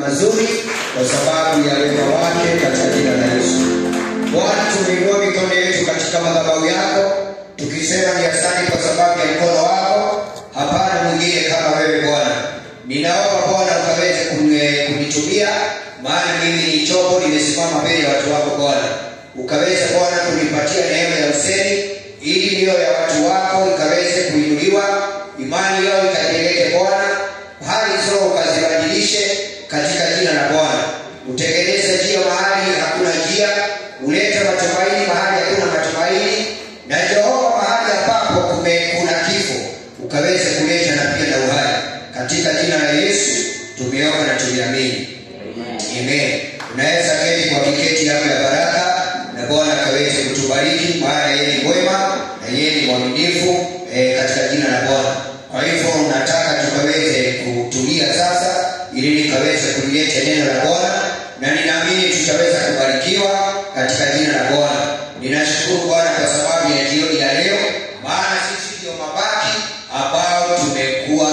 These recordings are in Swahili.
mazuri kwa sababu ya wema wake katika jina la Yesu. Bwana, tumeinua mikono yetu katika madhabahu yako tukisema ni asante kwa sababu ya mkono wako. Hapana mwingine kama wewe Bwana. Ninaomba Bwana ukaweze kunitumia, maana mimi ni chombo, nimesimama mbele ya watu wako Bwana. Ukaweze Bwana kunipatia neema ya usemi ili mioyo ya watu wako ikaweze kuinuliwa, imani yao ikajengeke Bwana, hali zao ukazibadilishe katika jina la Bwana. Utengeneze njia mahali hakuna njia, ulete matumaini mahali hakuna matumaini, na Jehova mahali ambapo kuna kifo ukaweze kuleta na pia na uhai. Katika jina la Yesu tumeomba na tumeamini. Amen. Unaweza keti kwa kiketi yako ya baraka na Bwana kaweze kutubariki, maana yeye ni mwema na yeye ni mwaminifu katika jina la Bwana. Kwa hivyo nataka tukaweze kutulia sasa ili nikaweze kulileta neno la Bwana, na ninaamini tutaweza kubarikiwa katika jina la Bwana. Ninashukuru Bwana kwa sababu ya jioni ya leo, maana sisi ndio mabaki ambao tumekuwa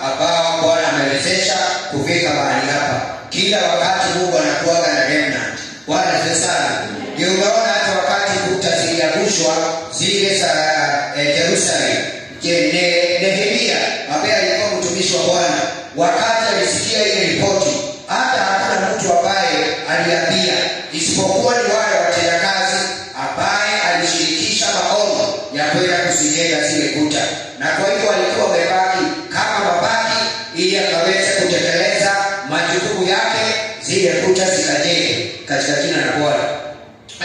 ambao Bwana amewezesha kufika mahali hapa. Kila wakati Mungu anakuaga na remnant. Bwana sana. Ndio unaona hata wakati kuta ziliangushwa zile za Jerusalem, Nehemia ambaye alikuwa mtumishi wa Bwana, wakati alisikia ile ripoti, hata hakuna mtu ambaye aliambia, isipokuwa ni wale watendakazi ambaye alishirikisha maono ya kwenda kuzijenga zile kuta, na kwa hivyo alikuwa amebaki kama mabaki ili akaweze kutekeleza majukumu yake, zile kuta zikajenge katika jina la Bwana.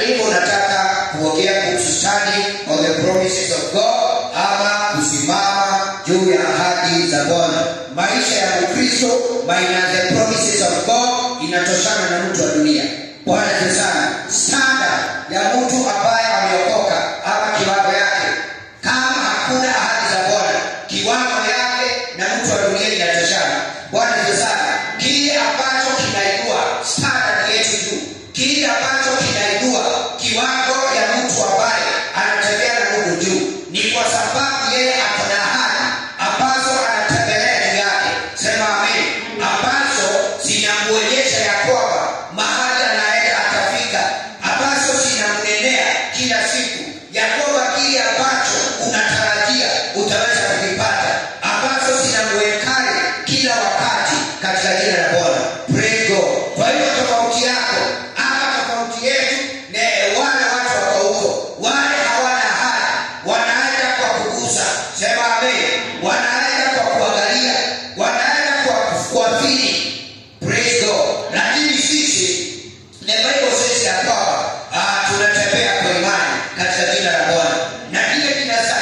Hivyo nataka kuongea kuhusu study on the promises of God, ama kusimama juu ya ahadi za Bwana. Maisha ya Mkristo baina the promises of God inatoshana na mtu wa dunia. Bwana sana. Standard ya mtu ambaye ameokoka ama kiwango yake, kama hakuna ahadi za Bwana, kiwango yake na mtu wa dunia inatoshana. Bwana sana. Kile ambacho kinainua standard yetu juu, kile ambacho kinainua kiwango ya mtu ambaye anatembea na Mungu juu, ni kwa sababu yeye akona ahadi ambazo anatembelea juu yake. Sema amen. Ambazo zinamuonyesha ya kwamba mahali anaenda atafika, ambazo zinamnenea kila siku ya kwamba kile ambacho unatarajia utaweza kukipata, ambazo zinamuekali kila wakati katika jina la Bwana. Praise God. Kwa hiyo tofauti yako ama tofauti yetu na wale watu wako huko, wale hawana ahadi, wanaenda kwa kugusa. Sema amen. Wanaenda kwa kuangalia, wanaenda kwa kufuatilia. Praise God. Lakini sisi the Bible says ya kwamba tunatembea kwa imani katika jina la Bwana, na kile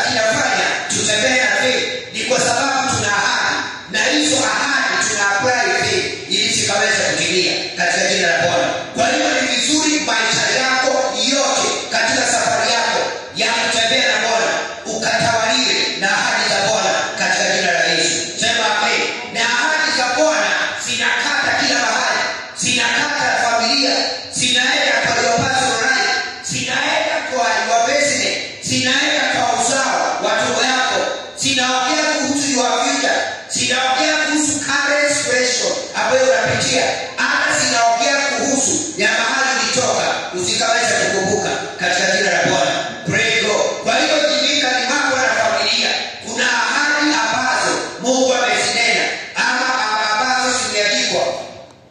kinafanya tutembee na faith ni kwa sababu tuna ahadi, na hizo ahadi tuna apply faith ili zikaweze kutimia katika jina la Bwana. Kwa hiyo ni vizuri maisha yako yote katika safari yako ya kutembea na Bwana ukatawalie na ahadi za Bwana katika jina la Yesu. Sema amen. Na ahadi za Bwana zinakata kila mahali, zinakata familia, zinaenda kwa your personal life, zinaenda kwa your business, zinaenda kwa uzao watoto yako, zinaongea kuhusu your future, zinaongea kuhusu current situation ambayo unapitia, hata zinaongea kuhusu ya mahali ulitoka usikaweza kukumbuka katika jina la Bwana. Praise God. Kwa hiyo jivika ni mambo na familia, kuna ahadi ambazo Mungu amezinena ama ambazo zimeandikwa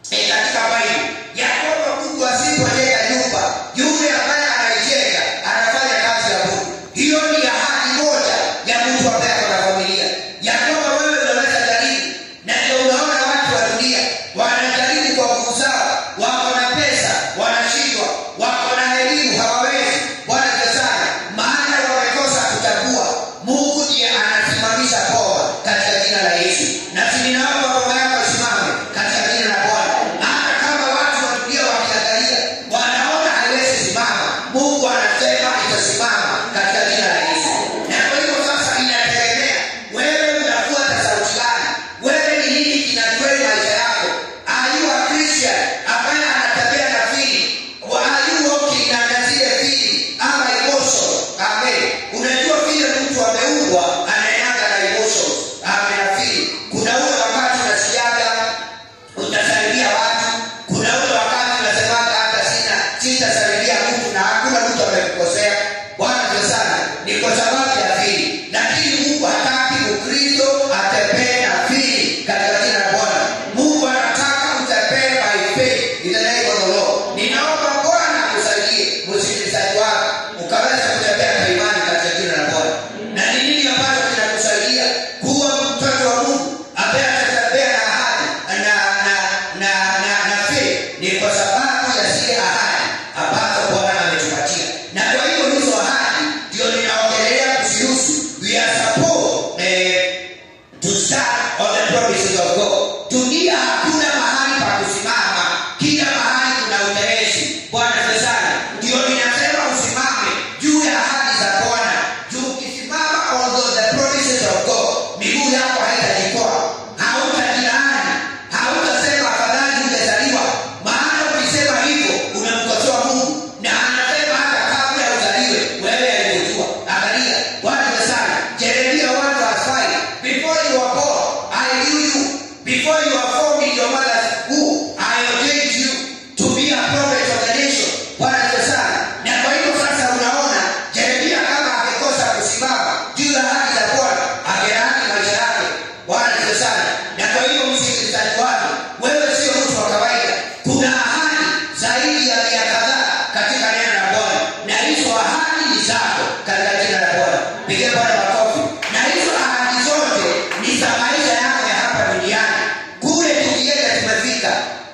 katika Biblia ya kwamba Mungu asipojenga nyumba, yule ambaye anaijenga anafanya kazi ya Mungu. Hiyo ni ahadi moja ya mtu ambaye ana familia, ya kwamba wewe unaweza jaribu, na ndio unaona watu wa dunia wanajaribu kwa nguvu zao, wako na pesa wanashindwa, wako na elimu hawawezi. Bwana sana, maana wamekosa kutambua Mungu ndiye anasimamisha poa katika jina la Yesu. Na ninaomba baba yako isimame katika jina la Bwana. Hata kama watu wa dunia wakiangalia wanaona haiwezi simama, Mungu anasema itasimama katika jina la Yesu. Na kwa hivyo sasa inategemea wewe unafuata sauti gani, wewe ni nini kinatweka maisha yako. Are you a Christian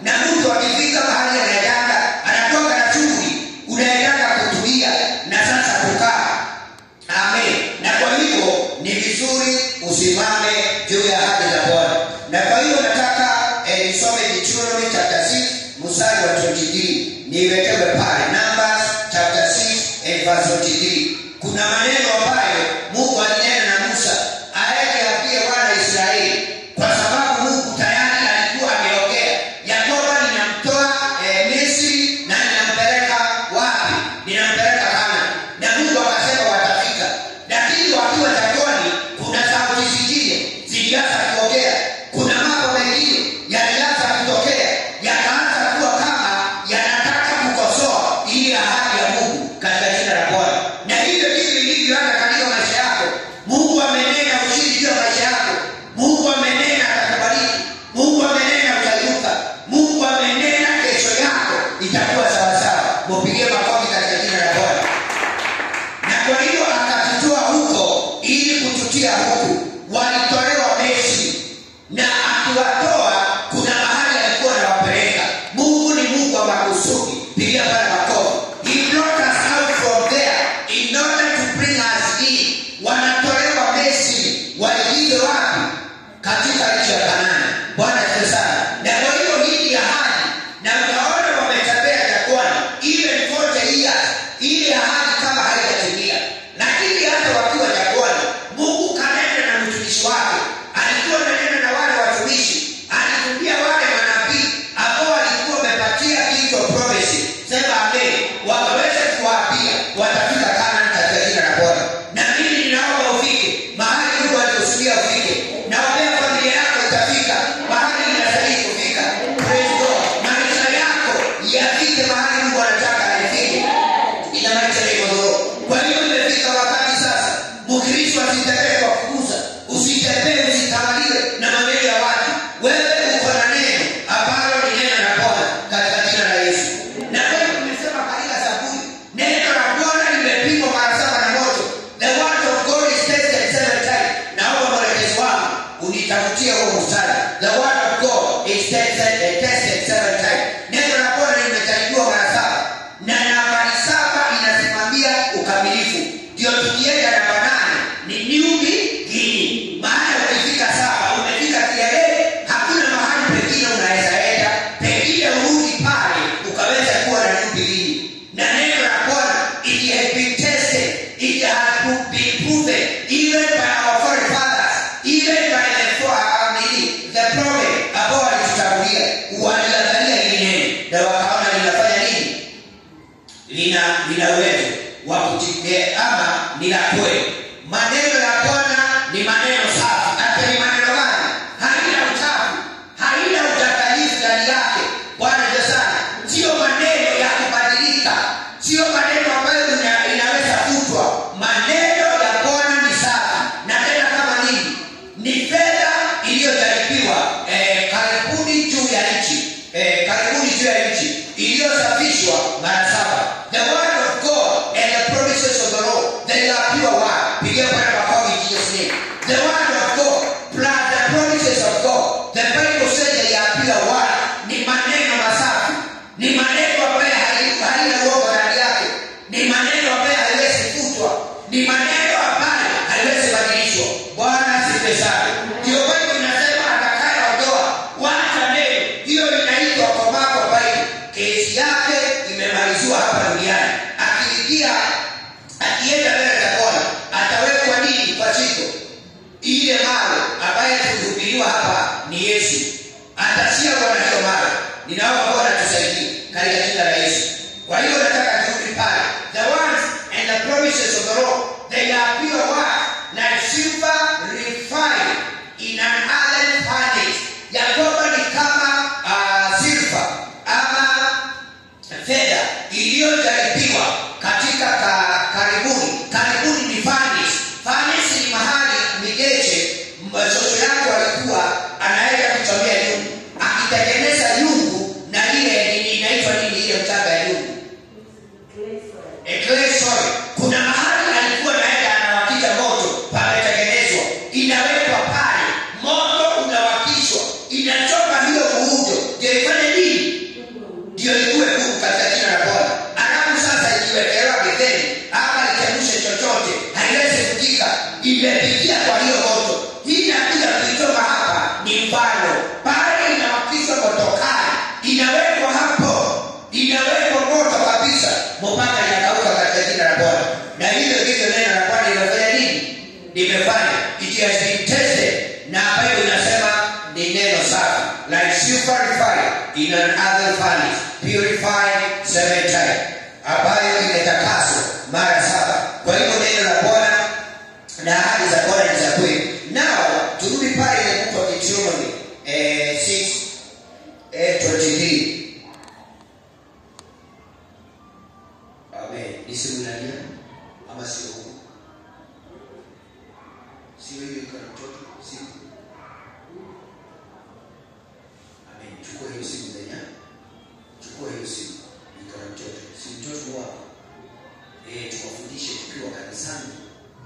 Na mtu akifika mahali anaenda anakuwa na shughuli, unaenda kutulia na sasa kukaa. Amen. Na kwa hivyo ni vizuri usimame juu ya ahadi za Bwana. Na kwa hiyo nataka nisome Deuteronomy chapter 6 mstari wa 23. Niwekewe pale Numbers chapter 6 and verse 23. Kuna maneno ambayo Mungu alinena na Musa aende aambie wana Israeli, kwa sababu Mungu tayari alikuwa ameongea ya kwamba ninamtoa Misri na ninampeleka wapi? Ninampeleka Kanaani. Na Mungu akasema watafika. Lakini wakiwa jangwani kuna sauti zingine zilianza kuongea. Kuna mambo mengine yalianza kutokea, yakaanza kuwa kama yanataka kukosoa ile ahadi ya Mungu katika jina la Bwana. Na hivyo ndivyo ilivyo hata katika maisha yako. Mungu amenena ushindi juu ya maisha yako. Mungu amenena atakubariki. Mungu amenena utainuka. Mungu amenena kesho yako itakuwa sawa sawa. Mpigie makofi katika jina la Bwana. Na kwa hiyo akatutoa huko ili kututia huku. Walitolewa Misri. Na akiwatoa kuna mahali alikuwa anawapeleka. Mungu ni Mungu wa makusudi. Pigia pale makofi. He brought us out from there in order to bring us in. Wanatolewa Misri, waingie wapi? Katika nchi ya Kanaani. Bwana asifiwe sana. Na kwa hiyo hii ahadi, na unaona wametembea jangwani even 40 years, ile ahadi kama haijatimia. Lakini hata wakiwa jangwani, Mungu kanena na mtumishi wake. Alikuwa ananena na wale watumishi, alitumia wale manabii ambao walikuwa wamepatia kitu promise. Sema amen. Wakaweza kuwaambia watafika Kanaani katika jina la Bwana. Na mimi ninaomba ufike mahali Mungu alikusudia ufike. Naombea familia yako itafika mahali inastahili kufika. Praise God. Maisha yako yafike mahali Mungu anataka yafike. Ina maisha ya Mungu. Kwa hiyo imefika wakati sasa Mkristo asitembee kwa kugusa, usitembee usitawaliwe na maneno ya watu. Wewe uko na neno ambalo ni neno la Bwana katika jina la Yesu. Na wewe umesema katika Zaburi, neno la Bwana limepimwa mara 7 na moto. The word of God is tested 7 times. Naomba mwelekezi wangu unitafutie huo mstari. The word of God is tested 7 times. Neno la Bwana limejaribiwa mara 7. Na nambari 7 inasimamia ukamilifu. Ndio tukienda namba 8 ni new beginning. Maana ukifika 7 umefika kilele, hakuna mahali pengine unaweza enda. Pengine urudi pale ukaweza kuwa na new beginning. Na neno la Bwana, it has been tested, it has been proven even by our forefathers, even by the prophet ambao walitutangulia. Waliangalia hili neno na wakaona linafanya nini? Lina uwezo wa kutimia ama ni la kweli. Maneno ya Bwana ni maneno safi. Hata ni maneno gani? Haina uchafu, haina udanganyifu ndani yake. Bwana ndiye sana. Sio maneno ya kubadilika, sio maneno ambayo inaweza kutwa. Maneno ya Bwana ni safi. Na tena kama nini? Ni fedha iliyojaribiwa karibuni juu ya nchi. Karibuni juu ya nchi iliyosafishwa mara 7. The word of God and the promises of the Lord, they are pure word. Pigia Bwana makofi in Jesus' name. The word of God plus the promises of God, the Bible says they are pure word. Ni maneno masafi. Ni maneno ambayo haina uongo ndani yake. Ni maneno ambayo haiwezi kutwa. Ni maneno ambayo haiwezi badilishwa. Bwana asifiwe sana. Ndio Bible inasema atakayeondoa wacha neno, hiyo inaitwa komako Bible. Kesi yake imemaliziwa hapa duniani. Akienda mbele za Bwana atawekwa nini kwa chiko? Ile mawe ambaye tulihubiriwa hapa ni Yesu. Atashia Bwana hiyo mawe. Ninaomba Bwana tusaidie katika jina la Yesu. Kwa hiyo nataka turudi pale. The words and the promises of the Lord, they are pure words, like silver refined in an iron furnace. Yakobo ni kama silver ama fedha iliyojaribiwa katika karibuni ni furnace. Furnace ni mahali migeche mtoto yangu alikuwa anaenda kuchomea nyungu, akitengeneza nyungu na ile inaitwa nini ile mchanga ya nyungu? Clay soil. Kuna mahali alikuwa anaenda anawakisha moto, pametengenezwa, inawekwa pale, moto unawakishwa, inatoka hiyo muundo. Je, ifanye nini? clarified in another furnace, purified 7 times, ambayo imetakaswa mara 7. Kwa hivyo neno la Bwana na ahadi za Bwana ni za kweli. Now turudi pale ile mtu wa Deuteronomy 6:23. Amen. Nisimunalia ama sio huko? Sio hiyo kwa mtoto, sio. Amen. Chukua hiyo simu ndani. Chukua hiyo simu. Ni kwa mtoto. Si mtoto wako. Tukafundishe tukiwa kanisani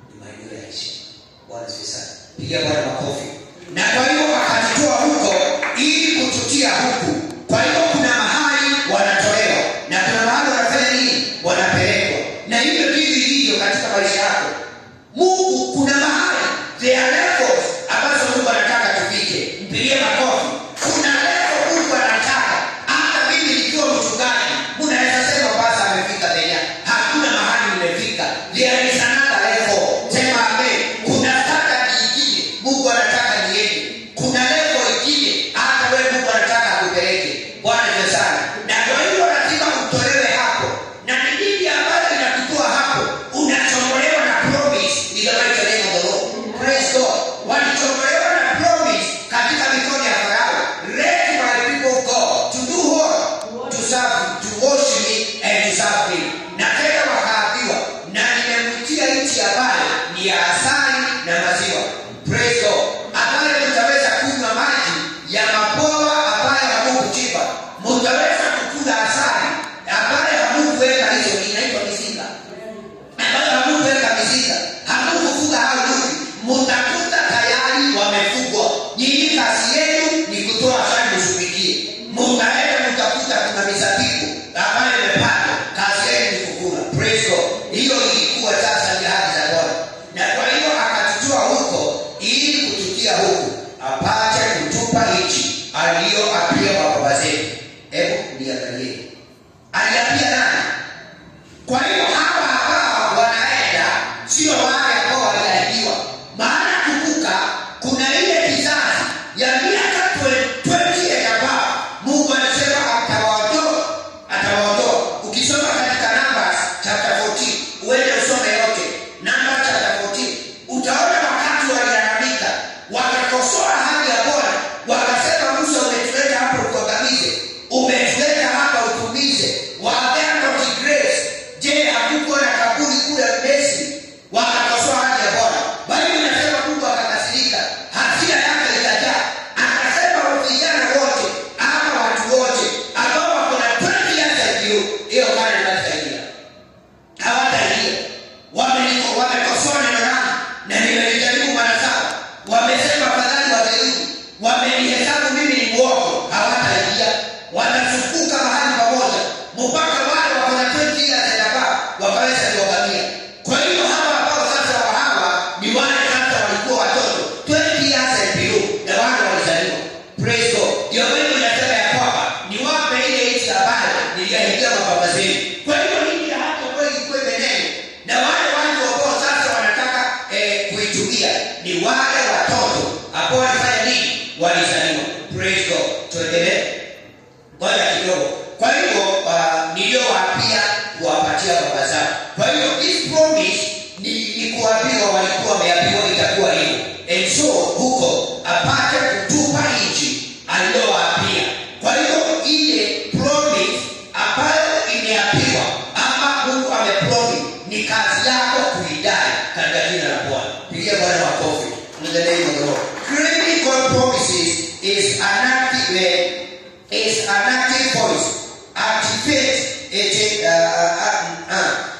ni maeneo ya heshima. Bwana sasa. Piga Bwana makofi. Na kwa hiyo akatoa huko ili kututia huku. Kwa hiyo kuna mahali wanatolewa na kuna mahali wanafanya nini? Wanapelekwa. Na hivyo ndivyo ilivyo katika maisha yako. Mungu kuna mahali there are levels ambazo Mungu anataka tufike. Mpigie makofi. Kuna level Mungu anataka. Hata mimi nikiwa mchungaji, mnaweza sema basi amefika tena. Hakuna mahali nimefika. There is another level. Sema amen. Kuna standard nyingine Mungu anataka niende. Kuna level nyingine hata wewe Mungu anataka akupeleke. Bwana Yesu sana. Na kwa hiyo lazima utolewe hapo. Na ni nini ambayo inakutoa hapo? Unachomolewa na promise in the mighty name of the Lord. Praise God. Walichomolewa na promise katika mikono ya Farao. Let my people go to do what? To serve, to worship me and to serve me. Na tena wakaambiwa, na nimemtia nchi ambayo ni ya asali na maziwa. Praise God. Ambayo mtaweza kunywa maji ya mabwawa ambayo hamukuchimba. Mtaweza kukula asali ambayo hamukuweka hizo, inaitwa mizinga. Ambayo hamukuweka mizinga. Hamukufuga hao nyuki. Mtakuta tayari wamefugwa. Nyinyi kazi yenu ni kutoa asali msubikie. Mtaenda mtakuta kuna mizabibu ambayo imepandwa. Kazi yenu ni kukula. Praise God. Hiyo ilikuwa sasa ni ahadi za Bwana. Na kwa hiyo akatutoa huko ili kututia huku apate kutupa nchi aliyoapia kwa baba zetu. Hebu niangalie. Aliapia nani? Kwa hiyo hawa ambao wanaenda sio wale ambao waliahidiwa. Maana kumbuka kuna ile kizazi ya miaka 20 ambao Mungu alisema atawaondoa. Ukisoma katika Numbers chapter 14, uende usome yote. Numbers chapter 14, utaona wakati walilalamika, wakakosoa ahadi ya Bwana, wakasema Musa, umetuleta hapa utuangamize, umetuleta hapa utumize. Were there not grace? Je, hakukuwa na kaburi kule Misri? Wakakosoa ahadi ya Bwana. Bali inasema Mungu akakasirika, hasira yake ikajaa, akasema vijana wote ama watu wote ambao wako na 20 years of you, hiyo kale inasaidia. Hawataingia. Wamekosoa neno langu na nimelijaribu mara 7. Wamesema fadhali watarudi. Wamenihesabu mimi ni mwongo. Hawataingia. Watazunguka mahali pamoja mpaka wale wako na 20 years and above wakaweza kuangamia. Kwa hiyo hawa ambao sasa hawa ni wale hata walikuwa watoto 20 years and below na wale walizaliwa. Praise God. Ndio wewe unasema ya kwamba ni wape ile nchi ambayo niliahidia mababa zenu. Kwa hiyo nini hata kweli kwa meneno na wale watu ambao sasa wanataka kuitumia ni wale watoto ambao walifanya nini? Walizaliwa. Praise God. Tuendelee. Ngoja kidogo. Kwa hiyo niliyowaapia kuwapatia baba zao. Kwa hiyo this promise ni kuambiwa, walikuwa wameambiwa itakuwa hivyo. And so huko apate kutupa nchi aliyowaapia. Kwa hiyo ile promise ambayo imeapiwa ama Mungu amepromise ni kazi yako kuidai katika jina la Bwana. Pigia Bwana makofi. In the name of the Lord. Claiming God promises is an active voice. Activate it.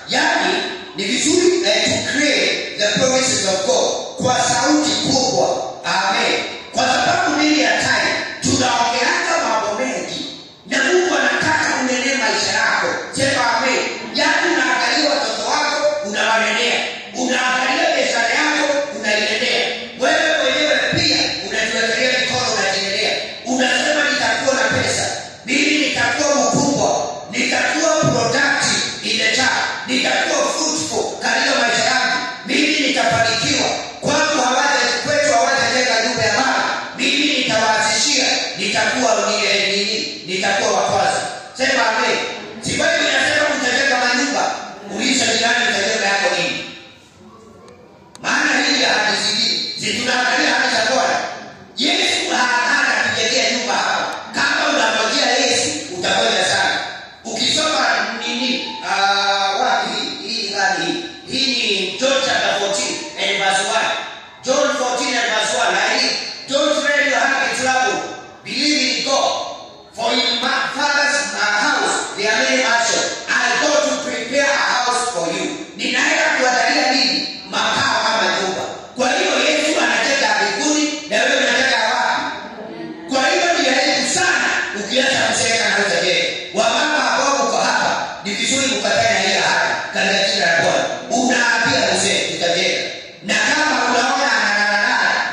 Yani ni vizuri to create the promises of God kwa sauti kubwa. Amen. Kwa sababu nini ya time tunaongelea mambo mengi na Mungu anataka unenee maisha yako. Sema amen. Yani unaangalia watoto wako unawanenea. Unaangalia biashara yako unainenea. Wewe mwenyewe pia unajiwekelea mikono unajinenea. Unasema nitakuwa na pesa. Mimi nitakuwa mkubwa. Nitakuwa nitakuwa wa kwanza. Sema amen. Sibaki inasema utajenga manyumba, uliza jirani utajenga yako nini? Maana hii hadithi tunaangalia hata za Bwana. Yesu hana kujengea nyumba hapa. Kama unamwajia Yesu utakwenda sana. Ukisoma nini wapi hii gani? Hii ni John chapter 14 and verse 1. John 14 and verse 1. Like, don't let your heart be troubled. Believe in God. For in my Father's house there are many mansions. I go to prepare a house for you. Ninaenda kuandalia nini? Makao ama nyumba. Kwa hiyo Yesu anajenga mbinguni na wewe unataka wapi? Kwa hiyo ni aibu sana ukiacha kusema na utajenga. Wamama ambao uko hapa ni vizuri kupatana na ile hali katika jina la Bwana. Unaambia mzee utajenga. Na kama unaona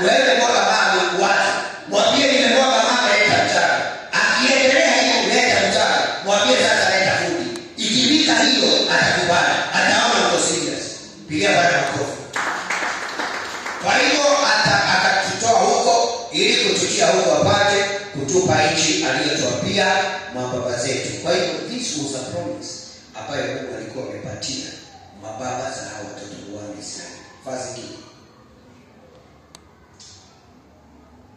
wewe bora baba watu mwambie nimemwaga mama leta mchana. Akiendelea hiyo leta mchana, mwambie sasa leta fundi. Ikifika hiyo atakubali, ataona uko serious. Pigia Bwana makofi. Kwa hiyo atatutoa huko ili kututia huko apate kutupa nchi aliyotuapia mababa zetu. Kwa hiyo this was a promise ambayo Mungu alikuwa amepatia mababa za watoto wa Israeli. Faziki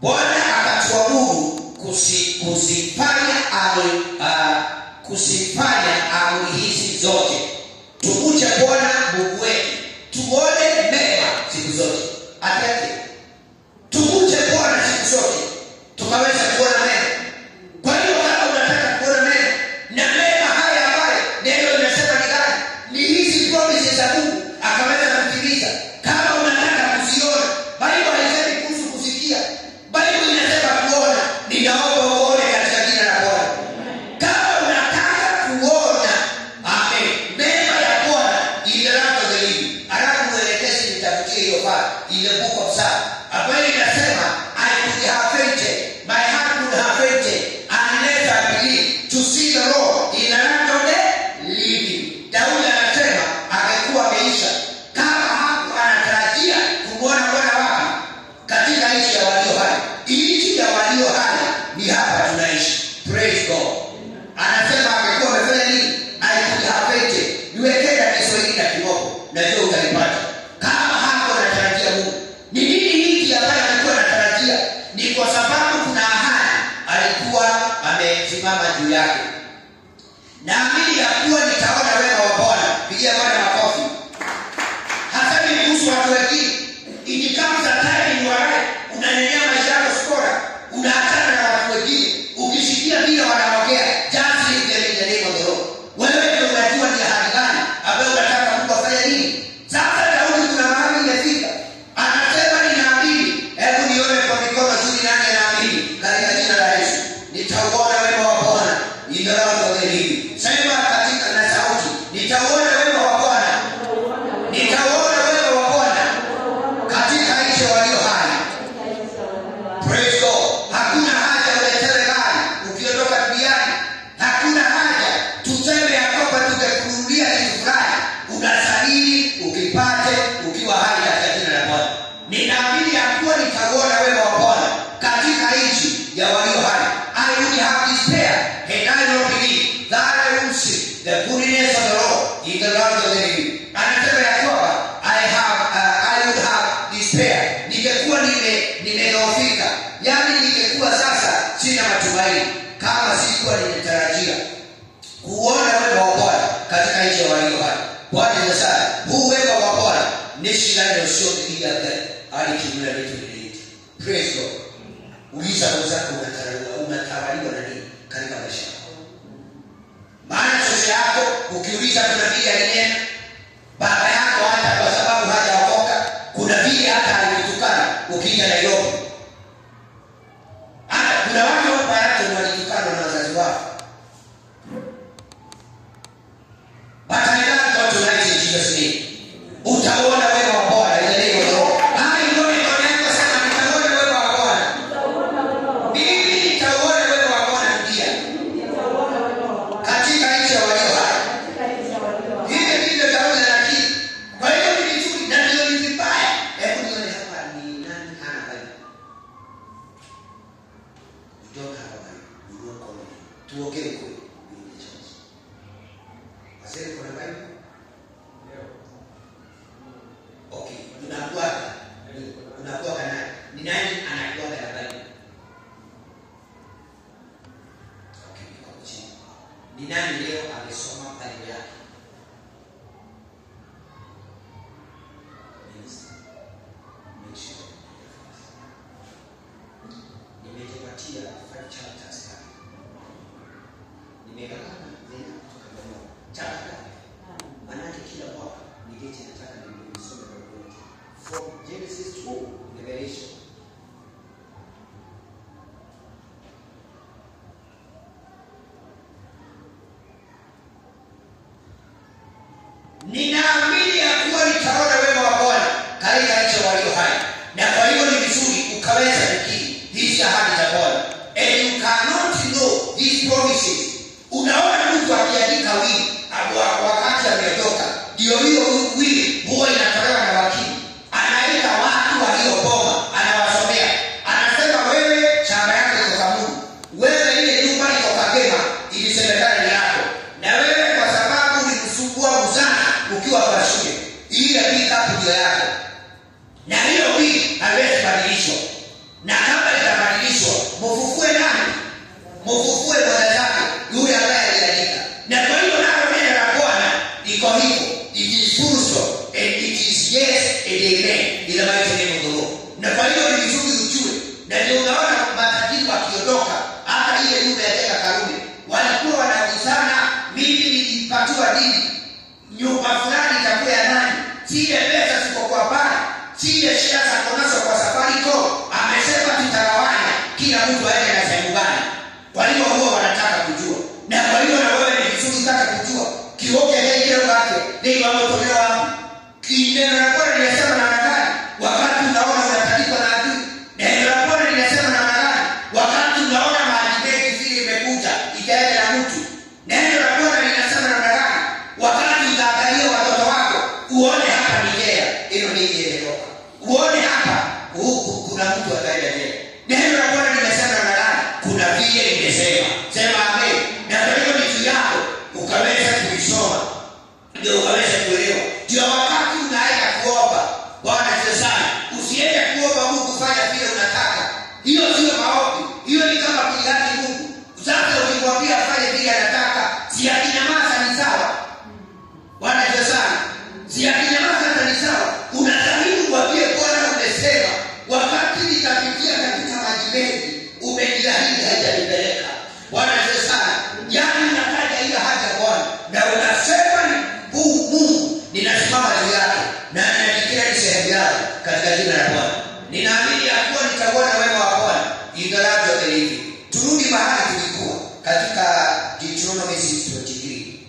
Bwana akatuamuru kusifanya amri hizi zote. Tumche Bwana Mungu wetu, tuone mema siku zote. Atende. Tumche Bwana siku zote, tukaweza kuona mema. Kwa hiyo kama unataka kuona mema, na mema haya ambayo neno linasema ni gani? Ni hizi promises za Mungu akaweza kutimiza. Kama unataka kuziona, Biblia haisemi kuhusu kusikia. Biblia inasema kuona. Ninaomba uone katika jina la Bwana. Kama unataka kuona, amen, mema ya Bwana inaanza zaidi. Alafu mwelekezi nitafutie hiyo pale ile book of Psalms. Ambayo inasema I could have fainted, my heart could have fainted unless I believe to see the Lord in the land of the living. Daudi anasema angekuwa ameisha kama hapo anatarajia kumwona Bwana wapi? Katika nchi ya walio hai. Nchi ya walio hai ni hapa tunaishi. Praise God. Anasema angekuwa amefanya nini? I could have fainted. Niwekea Kiswahili na Kimombo, najua utanipata. Kama hapo anatarajia Mungu. Ni nini hiki ambayo alikuwa anatarajia? Ni kwa sababu kuna ahadi alikuwa amesimama juu yake. Naamini ya kuwa nitaona wema wa Bwana. Pigia Bwana makofi. Hata ni kuhusu watu wengine. Ikikama za time ni warai, unanenea maisha yako skora, unaachana na watu wengine. Ukisikia vile wanaongea, just leave them in the name of the Lord. Wewe ndio unajua ni ahadi gani ambayo unataka Mungu afanye nini. Sasa Daudi kuna mahali imefika. Anasema ninaamini, hebu nione kwa mikono juu nani anaamini katika jina la Yesu. Nitauona wema wa Bwana in the land of the living. Sema katika na sauti, nitauona wema wa Bwana. Nitauona wema wa Bwana katika nchi walio hai. Praise God. Hakuna haja uletewe gari ukiondoka duniani. Hakuna haja tuseme ya kwamba tungekununulia kitu fulani. Unasafiri ukipate ukiwa hai katika jina la Bwana. Ninaamini ya kuwa nitauona wema wa Bwana katika nchi ya walio hai. I will have despair and I will believe that I will see the goodness of the Lord in the land of the living. Anasema ya kwamba I would have despair. Ningekuwa nimedhoofika. Yaani ningekuwa sasa sina matumaini kama sikuwa nimetarajia kuona wema wa Bwana katika nchi ya walio hai. Bwana ni sana. Huu wema wa Bwana ni shida sio kupiga gari hadi kimla letu liliti. Praise God. Uliza wenzako unatawaliwa na nini katika maisha yako? Maana sisi yako ukiuliza kuna vile alinena baba yako hata kwa sababu hajaokoka, kuna vile hata alitukana ukija Nairobi. Kuna watu hapa yake walitukana na wazazi wao. Batalika kwa tunaishi in Jesus name. Utaona wema wa Bwana in the name of the Lord. Hai ndio niko sema nitaona wema wa Bwana. Mimi nitaona wema wa Bwana. tuongee kweli. Asante kwa nani? Okay, tunakuwa kana ni nani anakuwa kana bali? Okay, kwa chini. Ni nani leo amesoma Biblia yake? Nimejipatia 5 chapters hapa. Nimegawanya zile kutoka kwa chapter. Maana kila mwaka nigeti nataka nisome Biblia from Genesis to Revelation. Ninaamini ya kuwa nitaona wema wa Bwana katika nchi walio hai. Na kwa hiyo ni vizuri ukaweza kukiri hizi ahadi za Bwana. And you cannot know these promises. Unaona mtu akiandika wili wakati ameondoka. Ndio hiyo wili huwa inatolewa na wakili. Anaita watu walioboma, anawasomea. Anasema wewe shamba yako iko Kamuru. Wewe ile nyumba iko Kagema, ilisemekana ni yako. Na wewe kwa sababu ulimsumbua mzana ukiwa kwa shule, ile pika ndio yako. Na hiyo wili haiwezi badilishwa. Na kama itabadilishwa, mfufue nani? Mfufue mwanadamu yule ambaye aliandika. Na kwa hiyo nalo neno la Bwana liko hivyo. It is full and it is yes and amen. Ila maana neno. Na kwa hiyo ni vizuri ujue. Na ndio unaona matajiri wakiondoka, hata ile nyumba ya Teka Karume walikuwa wanaulizana, mimi nilipatiwa nini? Nyumba fulani itakuwa ya nani? Zile pesa ziko kwa bana. Zile shia za konazo kwa Safaricom amesema tutagawanya, kila mtu aende na sehemu gani. Kwa hiyo huwa wanataka kujua. Na kwa hiyo na wewe ni vizuri unataka kujua. Kioke ile wake ndio wametolewa wapi? Kineno la Bwana linasema namna gani? Wakati unaona unatandikwa na adui. Neno la Bwana linasema namna gani? Wakati unaona maji mengi vile imekuja ikaenda na mtu. Neno la Bwana linasema namna gani? Wakati utaangalia watoto wako uone hapa ni Kea, hilo ni Kea. Uone hapa huku kuna mtu ataenda tena. Neno la Bwana limesema namna gani? Kuna vile limesema. Sema amen. Na kwa hiyo ni juu yako ukaweza kuisoma. Ndio ukaweza kuelewa. Ndio wakati unaenda kuomba. Bwana Yesu, usiende kuomba Mungu fanya vile unataka. Hiyo sio maombi. Hiyo ni kama kujali Mungu. Sasa ukimwambia afanye vile anataka, si akinyamaza ni sawa. Bwana Yesu, si akinyamaza ni sawa. Unastahili kuambia Bwana umesema wakati nitapitia katika maji mengi umeniahidi haitanipeleka. Bwana Yesu, yani unataja ile haja Bwana na unasema ni Mungu ninasimama juu yake na ninajikira ni sehemu yake katika jina la Bwana. Ninaamini ya kuwa nitaona wema wa Bwana ingalavyo hivi. Turudi mahali tulikuwa katika Deuteronomy 6:23.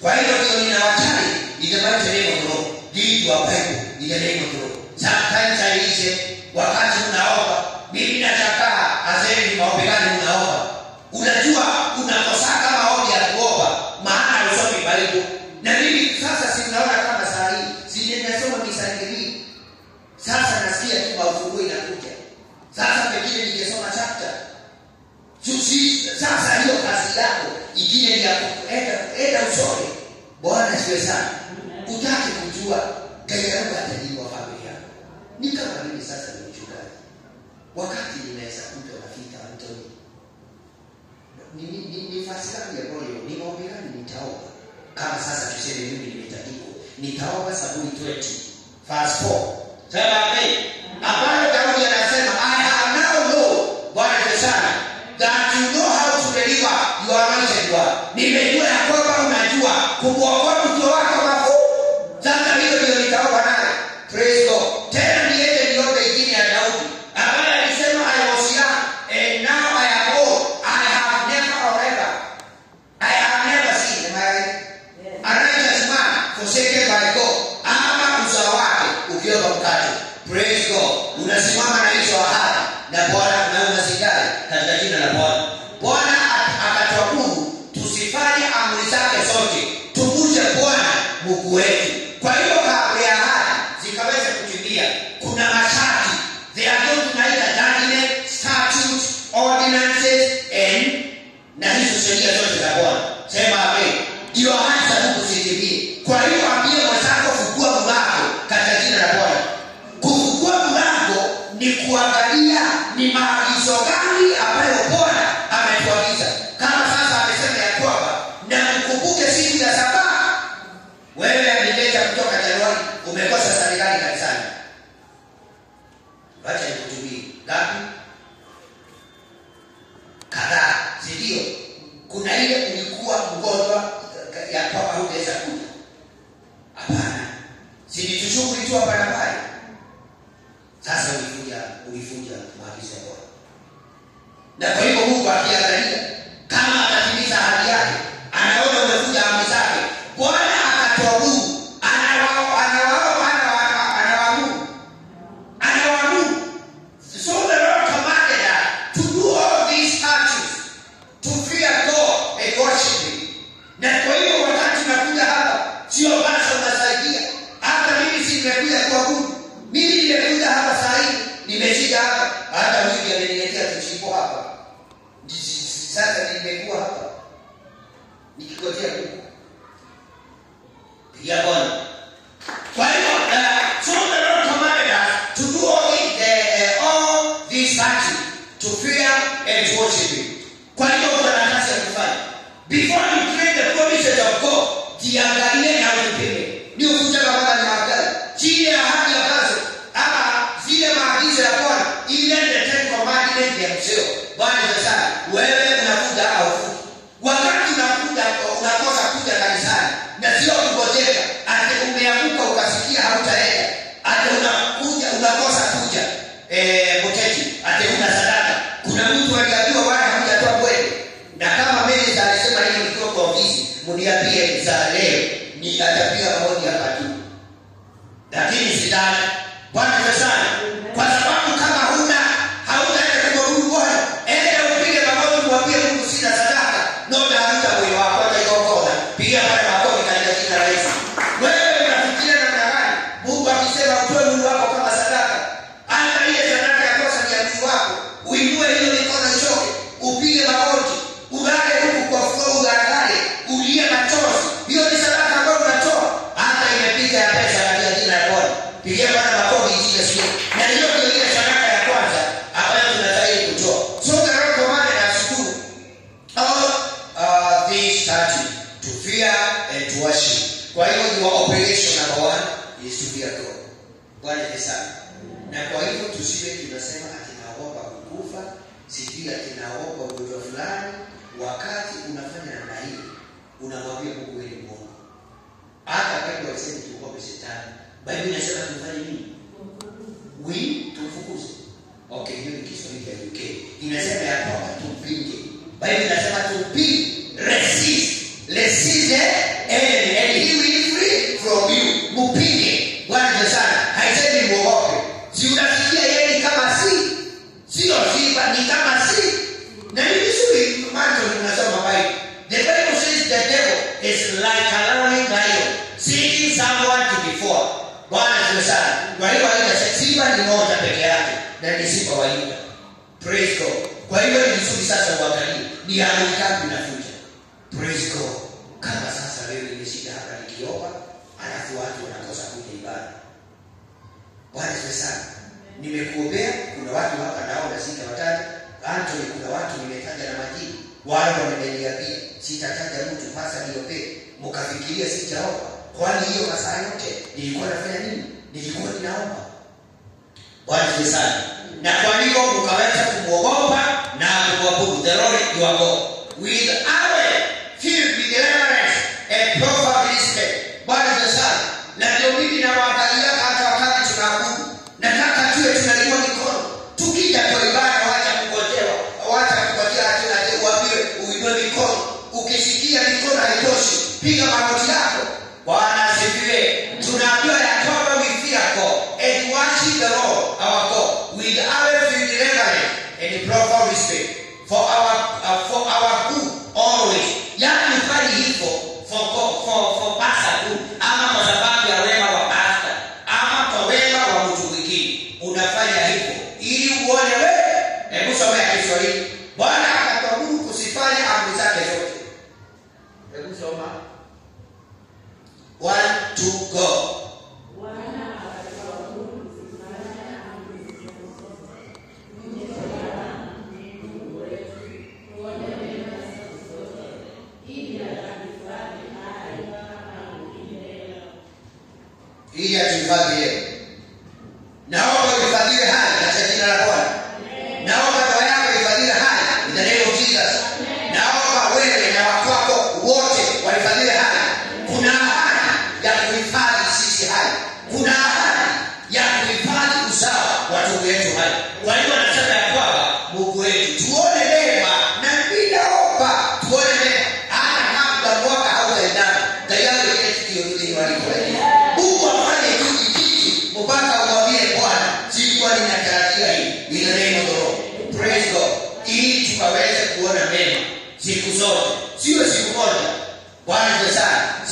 Kwa hiyo ndio ninawataka ninamaliza neno hilo. Ndio hapo ndio neno hilo. Sometimes wakati unaomba mimi nataka azeni maombi gani unaomba. Unajua unakosa kama maombi ya kuomba maana usomi Biblia. Na mimi sasa si naona kama saa hii ninasoma misangili. Sasa nasikia tu mafungu inakuja. Sasa pekine ningesoma chapter. Sasa hiyo kazi yako ingine ni ya kuenda usome. Bwana asifiwe sana. Utaki kujua gari yangu atajiwa familia. Ni kama mimi sasa ni mchungaji. Wakati ninaweza kuja nafika Antoni. Ni fasi gani ya moyo? Ni maombi gani nitaomba? Kama sasa tuseme mimi nimetandikwa. Nitaomba Zaburi 20 verse 4. Sema amen. Ambayo Daudi anasema I have now know Bwana Yesu that you know how to deliver your anointed one. Nimejua ya kwamba unajua kumwokoa mtu wako mafu. Sasa hiyo ndio nitaomba naye. Praise God. Tena niende niombe ingine ya Daudi. Ambaye alisema I was young and now I am old. I have never seen a righteous man forsaken by God. Ama uzao wake ukiomba mkate. Praise God. Unasimama na hizo ahadi na Bwana na unasikia katika jina la Bwana. Bwana akatuamuru tusifanye amri zake zote. Tumuje sheria zote za Bwana. Sema amen. Ndio hasa tukusikie. Kwa hiyo ambie mwenzako fungua mlango katika jina la Bwana. Kufungua mlango ni kuangalia ni maagizo gani ambayo Bwana ametuagiza. Kama sasa amesema ya kwamba na mkumbuke siku ya Sabato. Wewe ameleta kutoka Januari umekosa serikali kanisani. Acha nikutumie. Ngapi? Kadhaa. Ndio. Kuna ile ulikuwa mgonjwa ya kwamba hungeweza kuja. Hapana. Sijitushukuru tu hapa na pale. Sasa ulifunja maagizo ya Bwana. Na kwa hivyo Mungu akiangalia kama atatimiza ahadi yake, anaona umevunja amri zake, Bwana akatuamuru, anawaamuru. So the Lord commanded us to do all these actions, to fear God and worship Him. Na kwa hivyo wakati nakuja hapa, sio basi unasaidia. Hata mimi si nimekuja kuabudu. Mimi nimekuja hapa saa hii, nimeshika hapa. Hata wiki ameniletea tuchipo hapa. Sasa nimekuwa hapa nikigojea Mungu. Pia Bwana. Kwa hiyo so the Lord commanded us to do all these actions, to fear and to worship Him. Kwa hiyo kuna nafasi ya kufanya. Before you claim the promises of God, jiangalie na ujipime. Ni ukuja kama ni magari. Chini ya ahadi ambazo ama zile maagizo ya Bwana, ile the Ten Commandments ya mseo. Bwana sasa wewe unakuja au ufuki. Wakati unakuja unakosa kuja kanisani na sio kungojeka ati umeamka ukasikia hautaenda. Ati unakuja unakosa kuja mteti ati una sadaka. Kuna mtu aliambiwa bwana hujatoa kweli. Na kama mimi alisema hiyo nikiwa kwa ofisi, mniambie za leo ni atapiga maoni hapa tu. Lakini sidhani Bwana sana kwa sababu kama hautaenda kumwabudu Bwana, enda upige magoti mwambie Mungu sina sadaka. Ndio hata moyo wako ataikokoa. Piga pale magoti katika jina la Yesu. Wewe unafikiria namna gani? Mungu akisema utoe mwili wako kama sadaka, hata ile sadaka ya kosa ni ya mwili wako. Uinue hiyo mikono choke, upige magoti, ugale huku kwa flow ugale, ulie machozi. Hiyo ni sadaka ambayo unatoa. Hata imepiga ya pesa katika jina la Bwana. Pigia Bwana makofi itie sio. Na hiyo ndio ile sadaka ya kwanza ambayo tunastahili kutoa. So the Lord commanded us to all these actions, to fear and to worship. Kwa hiyo your operation number 1 is to fear God. Bwana ni sana. Na kwa hivyo tusiwe tunasema ati naogopa kukufa, sijui ati naogopa ugonjwa fulani. Wakati unafanya namna hii, unamwambia Mungu wewe ni Mungu. Hata kama waseme tuogope shetani, Biblia inasema tufanye nini? Tufukuze. Okay, hiyo ni Kiswahili ya UK. Inasema ya kwamba tupinge. Biblia inasema tupinge, resist and he will free from you. Mupinge. Bwana sana. Haisemi muogope. Si unasikia yeye kama sio sifa ni kama si. Na ni vizuri macho tunasoma Biblia. The Bible says the devil is like a roaring lion, seeking someone to devour. Bwana sana. Kwa hiyo sifa ni moja peke yake na ni sifa wa Yuda. Praise God. Kwa hiyo ni vizuri sasa uangalie ni amri gani inafuta. Praise God. Kama sasa wewe umeshika hapa nikiomba, alafu watu wanakosa kuja ibada. Bwana sana. Nimekuombea, kuna watu hapa naona sita watatu. Anthony, kuna watu nimetaja na majina. Wale wameniambia sitataja mtu pasa niombee. Mkafikiria sijaomba. Kwani hiyo masaa yote nilikuwa nafanya nini? Nilikuwa ninaomba. Bwana sana. Na kwa hiyo ukaweza kumuogopa na kumwabudu the Lord your God with our filled with reverence and proper respect. Bwana sana. Na ndio mimi na waangalia hata wakati tunaabudu. Nataka tuwe tunaliwa mikono. Tukija kwa ibada wacha kungojewa. Wacha kungojea hata uambiwe uinue mikono. Ukisikia mikono haitoshi, piga magoti yako. Bwana asifiwe. Tunaambiwa ya kwamba we fear God and worship the Lord our God with our filled reverence and proper respect for our good always. Yani fanya hivyo for pastor good ama kwa sababu ya wema wa pastor ama kwa wema wa mtu mwingine. Unafanya hivyo ili uone wewe. Hebu soma Kiswahili. Bwana akatuamuru kusifanya amri zake zote. atuhifadhi leo. Naomba uhifadhiwe hai katika jina la Bwana. Naomba ndoa yako ihifadhiwe hai in the name of Jesus. Naomba wewe na watu wako wote wahifadhiwe hai. Kuna ahadi ya kuhifadhi sisi hai. Kuna ahadi ya kuhifadhi uzao wa ndugu yetu hai. Kwa hiyo anasema ya kwamba Mungu wetu tuone neema na ninaomba tuone neema hata kama mwaka hautaendana. Tayari ile tukio hili walikuwa. Mungu afanye kitu mpaka uambie Bwana, sikuwa ninatarajia hii. In the name of the Lord. Praise God. Ili tukaweze kuona mema siku zote. Sio siku moja. Bwana Yesu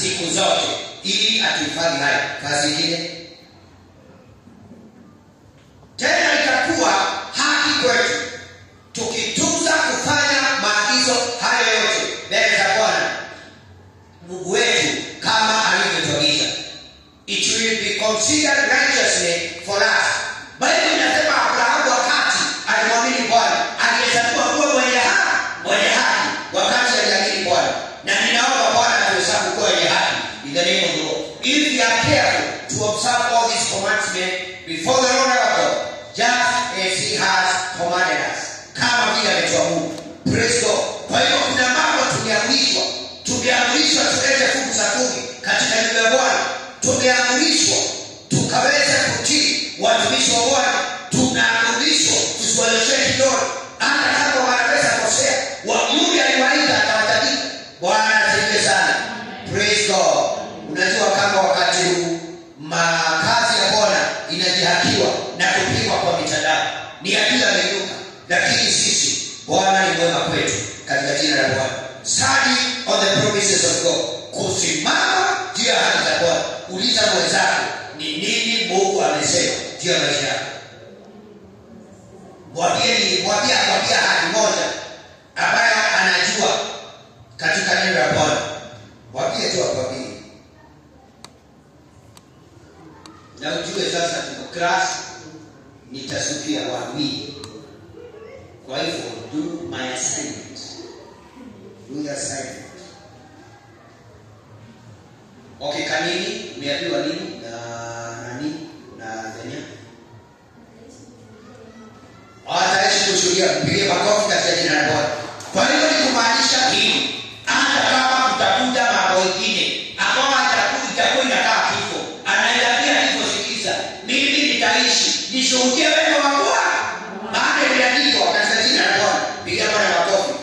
siku zote ili atuhifadhi hai. Kazi nyingine tena itakuwa haki kwetu tukitunza kufanya maagizo hayo yote mbele za Bwana Mungu wetu kama alivyotuagiza. It will be considered righteousness for us. Biblia inasema Abrahamu wakati alimwamini Bwana alihesabiwa kuwa mwenye haki wakati aliamini Bwana. Na ninaomba Bwana atuhesabu kuwa mwenye haki in the name of the Lord. If we are careful to observe all these commandments before the Lord our God, just as He has commanded us, kama vile ametuamuru. Praise God. Kwa hiyo kuna mambo tumeamrishwa tulete fungu za 10 katika nyumba ya Bwana. Tumeamrishwa tukaweza kutii watumishi wa Bwana. Tunaamrishwa tusiwaleshe kidole hata kama wanaweza kosea. Mungu aliwaita atawatabika. Bwana asifiwe sana. Praise God. Unajua kama wakati huu makazi ya Bwana inajihakiwa na kupigwa kwa mitandao. Ni akila ameinuka. Lakini sisi Bwana ni mwema kwetu katika jina la Bwana. Study on the promises of God. Kusimama juu ya ahadi za Bwana. Uliza mwenzako ni nini Mungu amesema juu ya maisha yako. Mwambie ahadi moja ambayo anajua katika neno la Bwana. Mwambie tu akwambie. Na ujue sasa tuko class nitasukia wapi. Kwa hivyo do my assignment. Do your assignment. Okay, kanini umeambiwa nini na Dania? Ataishi kushuhudia mpigie makofi katika jina la Bwana. Kwa hiyo ni kumaanisha hili. Hata kama kutakuja mambo mengine ambao itakuwa inakaa kifo. Anaendelea hivyo, sikiliza. Mimi nitaishi nishuhudie wema wa Bwana. Maana imeandikwa katika jina la Bwana. Pigia Bwana makofi.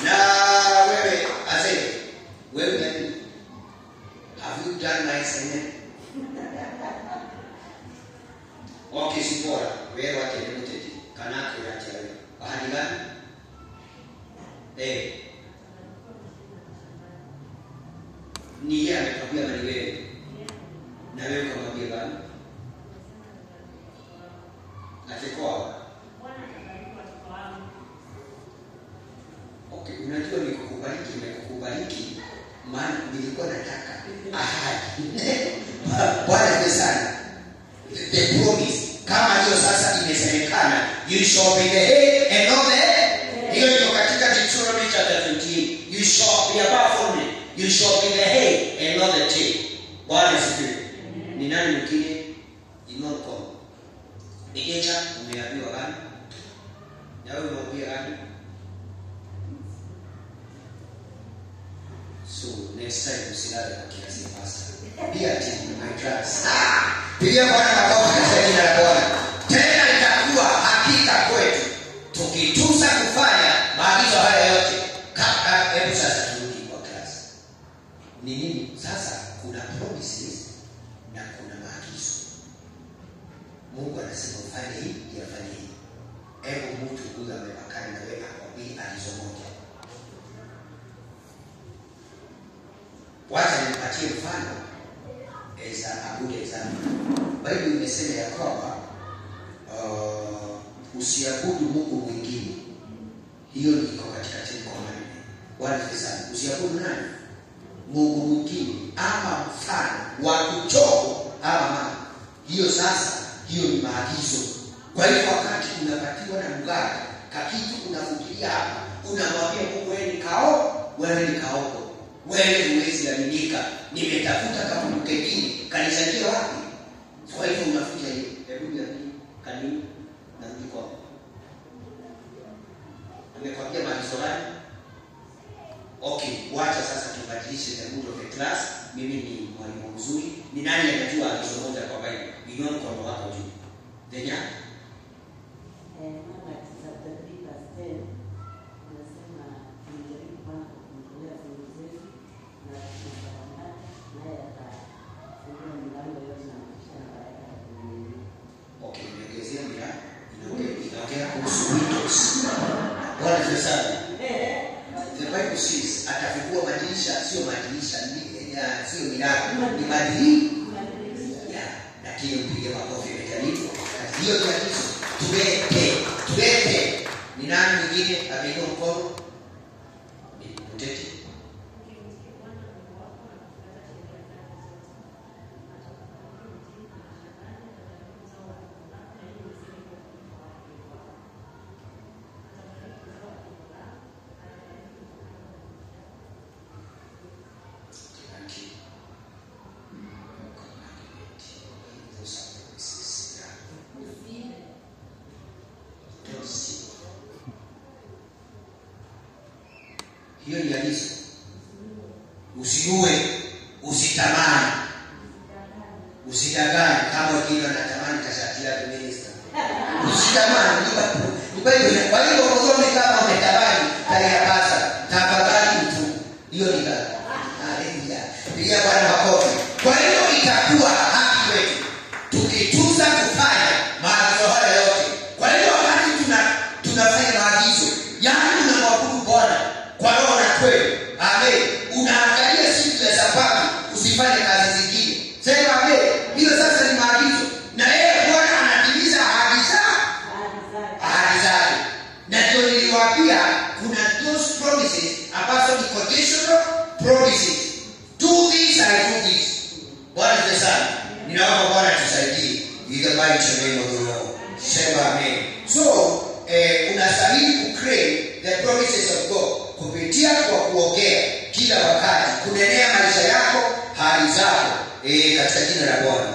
Na wewe aseme, wewe ni have you done my assignment? Okay, sipora. Wewe wakelete kanako ya chale. Bahani gani? Ni yeye amekwambia bali wewe. Na wewe ukamwambia bali. Atakuwa. Okay, unajua nimekukubaliki maana nilikuwa nataka ahadi. Bwana sana. The promise kama hiyo sasa imesemekana, you shall be the head and not the head. Hiyo iko katika Deuteronomy chapter 28. You shall be above only. You shall be the head and not the tail. Bwana asifiwe. Ni nani mwingine? Inua mkono. Nigecha umeambiwa gani? Na wewe umeambiwa gani? So next time usilale kwa kiasi pastor. Be at my class. Pia Bwana makofi katika jina la Bwana. Tena itakuwa hakika kwetu tukitunza kufanya maagizo haya yote. Hebu sasa turudi kwa class. Ni nini? Sasa kuna promises na kuna maagizo. Mungu anasema ufanye hivi, yafanye hivi. Hebu mtu huyu amepakana na wewe akwambie agizo moja. Wacha nipatie mfano as a good example. Biblia imesema ya kwamba usiabudu Mungu mwingine. Hiyo iko katika Ten Commandments. Bwana sana. Usiabudu nani? Mungu mwingine ama mfano wa kuchoko ama mama. Hiyo sasa, hiyo ni maagizo. Kwa hiyo wakati unapatiwa na mganga, kakitu unafikiria hapa, unamwambia Mungu wewe ni kaoko. Wewe huwezi aminika. Nimetafuta kama mkengine. Kanisa ndio wapi? Kwa hivyo unafikia hiyo, hebu ya kanuni na ndiko. Nimekwambia maagizo gani? Okay, wacha sasa tubadilishe the mood of the class. Mimi ni mwalimu mzuri. Ni nani anajua agizo moja kwa Biblia? Inua mkono wako juu. Denya? Okay, niongezea mira. Inaongea kuhusu windows. Bwana Yesu. The Bible says atafungua madirisha, sio madirisha, sio milango, ni madirisha. Na kile mpige makofi imejaribu. Hiyo ni agizo. Tuweke. Ni nani mwingine ameinua mkono? Ni Mteti. Hiyo ni agizo. Usiue, usitamani. Usidanganye kama wengine wanatamani kashati yake minister. Usitamani, kwa hiyo unaona kama umetamani kali ya pasa, tafadhali mtu. Hiyo ni gani? Haleluya. Pigia Bwana makofi. Kwa hiyo itakuwa haki kwetu tukitunza kufanya maagizo haya yote. Kwa hiyo wakati tunafanya maagizo, yaani tunamwabudu Bwana kwa roho na kweli. Amen. Unaangalia siku ya Sabato, usifanye kazi zingine. Sema amen. Hiyo sasa ni maagizo. Na yeye Bwana anatimiza ahadi zake. Na ndio niliwaambia kuna those promises ambazo ni conditional promises. Do this, I do this. Bwana Yesu. Ninaomba Bwana tusaidie. In the mighty name of the Lord. Sema amen. So, unastahili kuclaim the promises of God kupitia kwa kuongea kila wakati, kunenea maisha yako, hali zako katika jina la Bwana.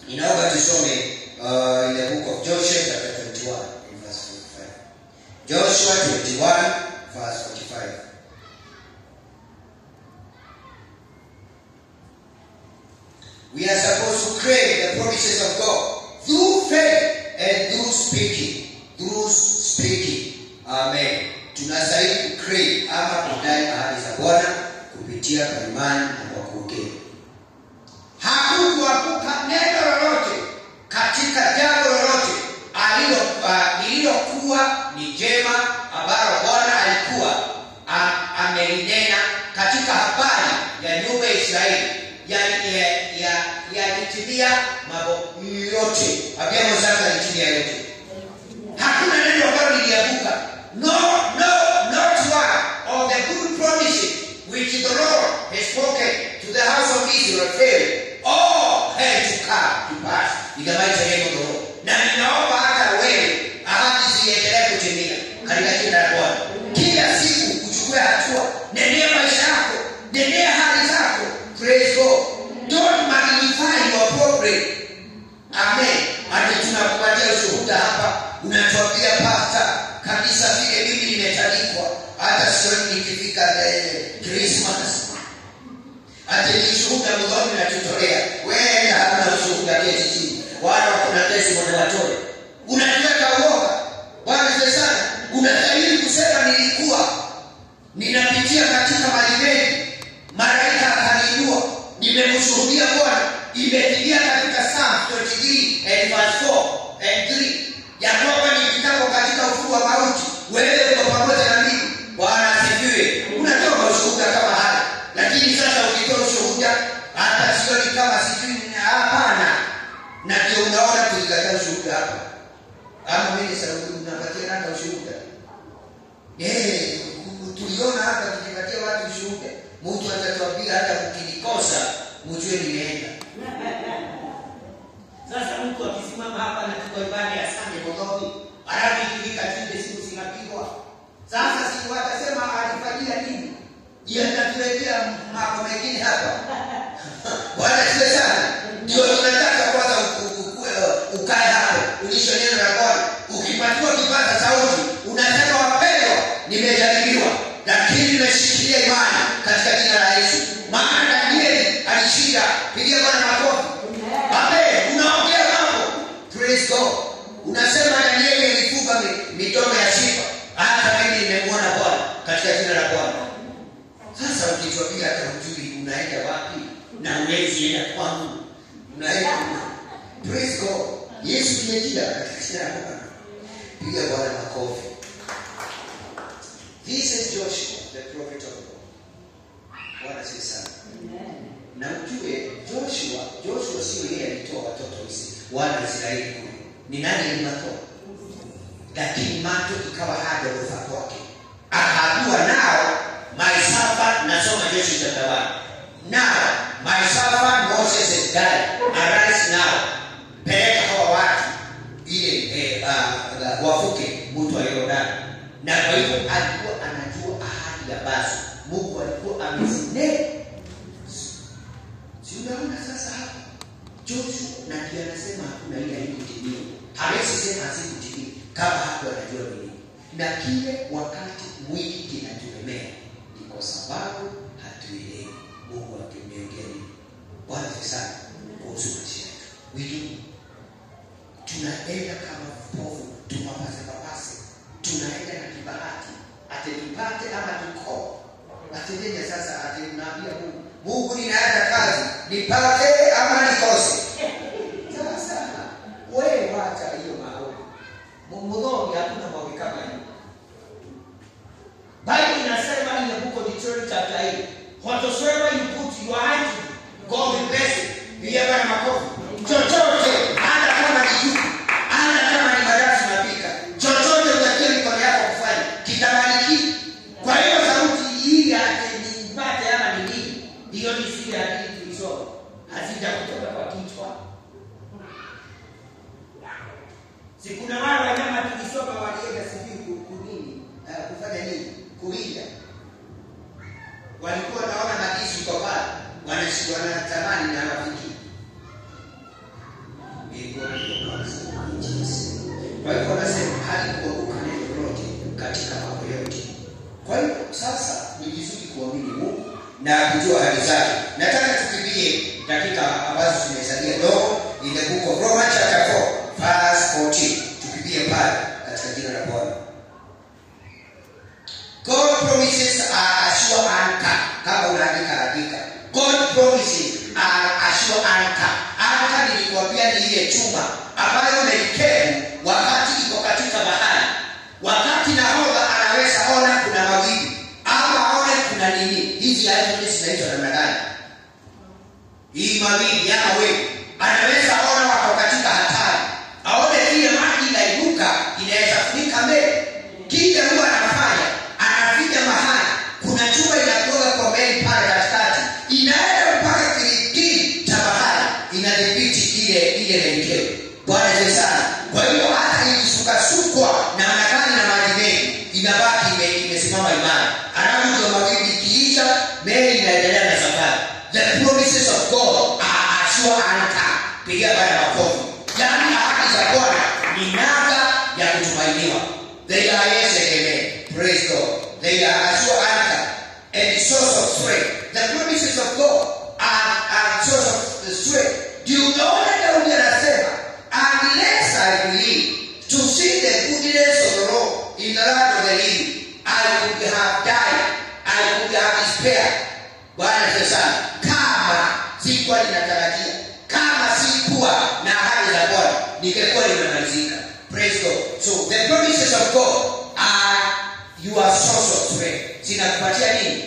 Ninaomba tusome in the book of Joshua chapter 21 verse 45. Joshua 21 verse 45. We are supposed to claim the promises of God through faith and through speaking. Amen. Tunastahili kuclaim ama kudai ahadi za Bwana kupitia kwa imani na kwa kuongea. Hakukuepuka neno lolote katika jambo lolote lililokuwa ni jema ambalo Bwana alikuwa amelinena katika habari ya nyumba ya Israeli. Yalitimia mambo yote. Ambia mwenzako yalitimia yote. Hakuna neno ambalo lilianguka. Not one of the good promises which the Lord has spoken to the house of Israel failed. All had to come to pass in the mighty name of the Lord. Na ninaomba hata wewe ahadi ziendelee kutimia katika jina la Bwana. Kila siku uchukue hatua, nenea maisha yako, nenea hali zako. Praise God. Don't magnify your problem. Amen. Hadi tunakupatia ushuhuda hapa, unatuambia pastor, kanisa vile mimi nimetalikwa, hata sio nikifika Christmas. Hata ni ushuhuda mzuri natutolea. Wewe huna ushuhuda kesi chini. Wala kuna kesi mmoja watoe. Unataka uoga. Bwana Yesu, unastahili kusema nilikuwa ninapitia katika maji mengi. Malaika akaniinua. Nimemshuhudia Bwana. Imetimia katika Psalm 23 and verse 4 and 3. Ya kwamba nikitaka katika ufuko wa mauti, wewe uko pamoja na mimi. Bwana asifiwe. Unatoa ushuhuda kama haya. Lakini sasa ukitoa ushuhuda hata sio ni kama sijui hapana. Na ndio unaona tulikataa ushuhuda hapa. Ama mimi sasa unapatia hata ushuhuda. Tuliona hapa tukipatia watu ushuhuda. Mtu atatuambia hata mkinikosa mjue nimeenda. Sasa mtu akisimama hapa na tuko ibada ya Sunday Modobi, arabi ikifika Tuesday siku zinapigwa. Sasa si watasema alifanyia nini? Yeye atatuletea mambo mengine hapa. Bwana asifiwe sana. Ndio tunataka kwanza nimeshikilia imani katika jina la Yesu. Maana Danieli alishinda. Pigia Bwana makofi. Amen. Unaongea mambo. Praise God. Unasema Danieli alifunga mitomo ya simba. Hata mimi nimemwona Bwana katika jina la Bwana. Sasa ukituambia hata hujui unaenda wapi na uwezi enda kwangu. Unaenda. Praise God. Yesu ndiye njia katika jina la Bwana. Pigia Bwana makofi. This is Joshua, the prophet of God. Bwana sasa. Na ujue Joshua sio yeye alitoa watoto wana Israeli kule. Ni nani alimtoa? Lakini macho ikawa hado kufa kwake. Akaambiwa nao my servant, nasoma Joshua chapter 1. Now my servant Moses is died. Arise now. Peleka hawa watu ile wafuke mto wa Yordani. Na kwa hivyo alikuwa anajua ahadi ya basi. Mungu alikuwa amezinena. Si unaona sasa hapa Joshua na ndiye anasema hakuna ile haikutimia. Hawezi sema asikutimia kama hapo anajua nini. Na kile wakati mwingi kinatulemea ni kwa sababu hatuelewi Mungu akimwekea nini. Bwana sana kuhusu maisha yetu. Wewe tunaenda kama povu, tunapase. Tunaenda na kibahati. Atenipate ama tuko. Atenene sasa atenaambia Mungu ninaenda kazi. Nipate ama nikose. Sasa wewe wacha hiyo maombi. Mungu hakuna maombi kama hiyo. Bible inasema in the book of Deuteronomy chapter 8, whatsoever you put your hand to, God will bless it. Pia Bwana makofi. Chochote hata kama ni juku, hata kama ni madarasa unapika, chochote utakia mikono yako kufanya kitabariki. Kwa hiyo sauti hii nipate ama ni nini? Hiyo ni siri ya kitu hizo. Hazija kutoka kwa kichwa. Sikuna wale wanyama tulisoma walienda sijui kunini, kufanya nini? Kuinda. Walikuwa naona makisu kwa pale, wanatamani na rafiki. Kwa hiyo wanasema hali kuokoka neno lote katika mambo yote. Kwa hiyo sasa ni vizuri kuamini Mungu na kujua hali zake. Nataka tukimbie dakika ambazo tumesalia dogo in the book of Romans chapter 4 verse 14. Tukimbie pale katika jina la Bwana. God promises are a sure anchor. Kama unaandika. God promises are a sure anchor. Anchor nilikwambia ni ile chuma ambayo unaikebu wakati iko katika bahari. Wakati nahodha anaweza ona kuna mawimbi ama aone kuna nini. Hizi hadithi zinaitwa namna gani? Hii mawimbi ama wewe anaweza ona wako katika hatari. Aone ile maji inainuka inaweza kufunika mbele. Kile huwa anafanya anafika mahali kuna chuma inatoka kwa mbele pale katikati. Inaenda mpaka kilindi cha bahari. Inadhibiti ile lengo. Bwana Yesu sana. Kwa hiyo hata ikisukasukwa na anakani na maji mengi inabaki imesimama imara. Anaanza mawimbi kiisha, meli inaendelea na safari. The promises of God are a sure anchor. Pigia Bwana makofi. Yaani ahadi za Bwana ni nanga ya kutumainiwa. They are yes and amen. Praise God. They are a sure anchor and the source of strength. The promises of God are source of the strength. Do you know that Daudi anasema, unless I believe to see the goodness of the Lord in the land of the living, I would have died. I would have despaired. Bwana sasa, kama sikuwa ninatarajia, kama sikuwa na ahadi za Bwana, ningekuwa nimemalizika. Praise God. So the promises of God are your source of strength. Zinakupatia nini?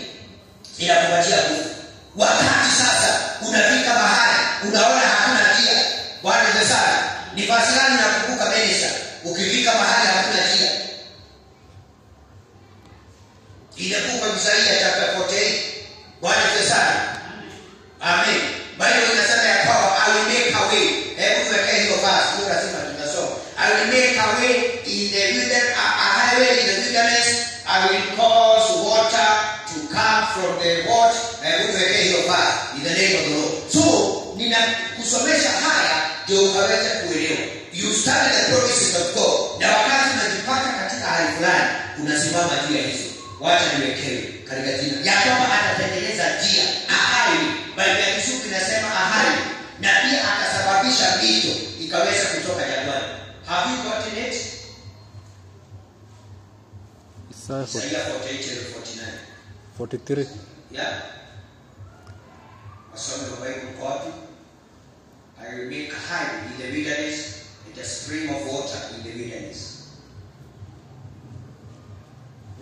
Zinakupatia nguvu. Wakati sasa unafika mahali unaona hakuna njia. Bwana sasa, ni basi gani nakumbuka Melissa? Ukifika mahali hakuna njia. Inakupa Isaia chapter 48. Bwana sasa. Amen. Bible inasema ya kwamba I will make a way. Hebu tuweke hiyo verse. Ndio lazima tunasoma. I will make a way in the wilderness, a highway in the wilderness. I will cause water to come from the watch. Hebu tuweke hiyo verse in the name of the Lord. So, ninakusomesha haya ndio ukaweze kuelewa. You study the promises of God. Na wakati unajipata katika hali fulani, unasimama juu ya hizo. Wacha niwekewe katika jina ya kwamba atatengeneza njia, ahadi. Biblia ya Kizungu inasema ahadi, na pia atasababisha mito ikaweza kutoka jangwani. Have you gotten it? Isaiah 48:49. 43. Yeah. Asome kwa Bible copy. I will make a hide in the wilderness and a spring of water in the wilderness.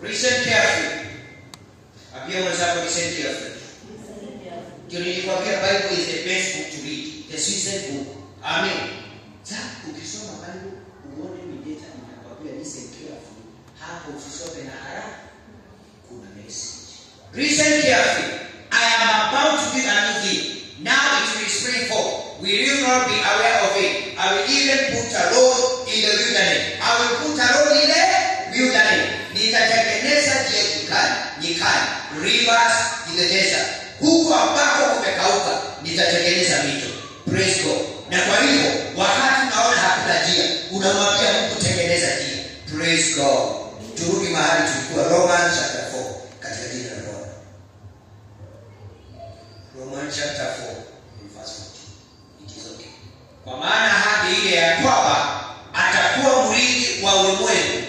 Listen carefully. Apia mwenzako listen carefully. Nilikwambia Bible is the best book to read. The sweetest book. Amen. Sasa ukisoma Bible uone mideta inakwambia listen carefully. Hapo usisome na haraka. Kuna message. Listen carefully. I am about to give a new thing. Now it will spring forth. Will you not be aware of it? I will even put a road in the wilderness. I will put a road in the wilderness. Nitatengeneza njia nyikani. Rivers in the desert. Huko ambako kumekauka nitatengeneza mito. Praise God. Na kwa hivyo wakati unaona hakuna njia, unamwambia Mungu tengeneza njia. Praise God. Turudi mahali tulikuwa, Romans chapter 4 katika jina la Bwana. Romans chapter 4 verse 14. It is okay. Kwa maana hadi ile ya kwamba atakuwa mrithi wa ulimwengu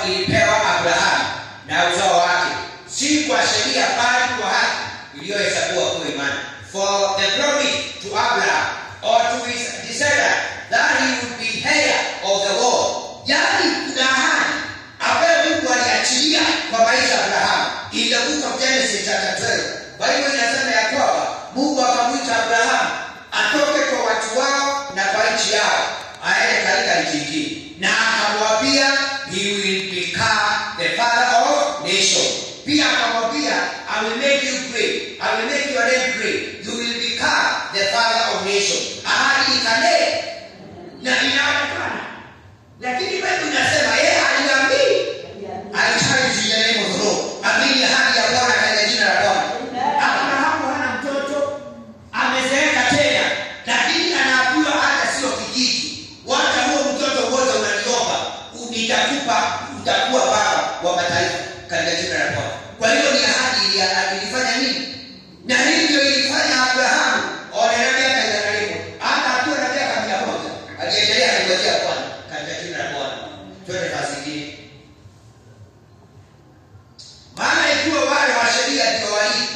ilipewa Abrahamu na uzao wake, si kwa sheria bali kwa haki iliyohesabiwa kuwa imani. For the promise to Abraham or to his descendants that he would be heir of the world. Yani kuna ahadi ambayo Mungu aliachilia kwa maisha ya Abrahamu. In the book of Genesis chapter 12, Bible inasema ya kwamba Mungu akamwita Abrahamu atoke kwa watu wao na kwa nchi yao aende katika nchi nyingine, na akamwambia he will become the father of nations. Pia akamwambia I will make you great, I will make your name great, you will become the father of nations. Ahadi ikale na inaonekana, lakini Bible inasema yeye aliamini, alichallenge the name of the Lord. Amini ahadi ya Bwana katika jina la Bwana. Abrahamu hana mtoto, amezeeka tena, lakini anaambiwa hata sio kijiji, wacha huo mtoto wote unaliomba, nitakupa, utakuwa baba wa mataifa katika jina la Bwana. Kwa hiyo ni ahadi ilifanya nini? Na hivyo ilifanya Abrahamu aone miaka inalipo, hata akiwa na miaka 100 aliendelea kungojea Bwana katika jina la Bwana. Twende basi hii. Maana ikiwa wale wa sheria ndio wali,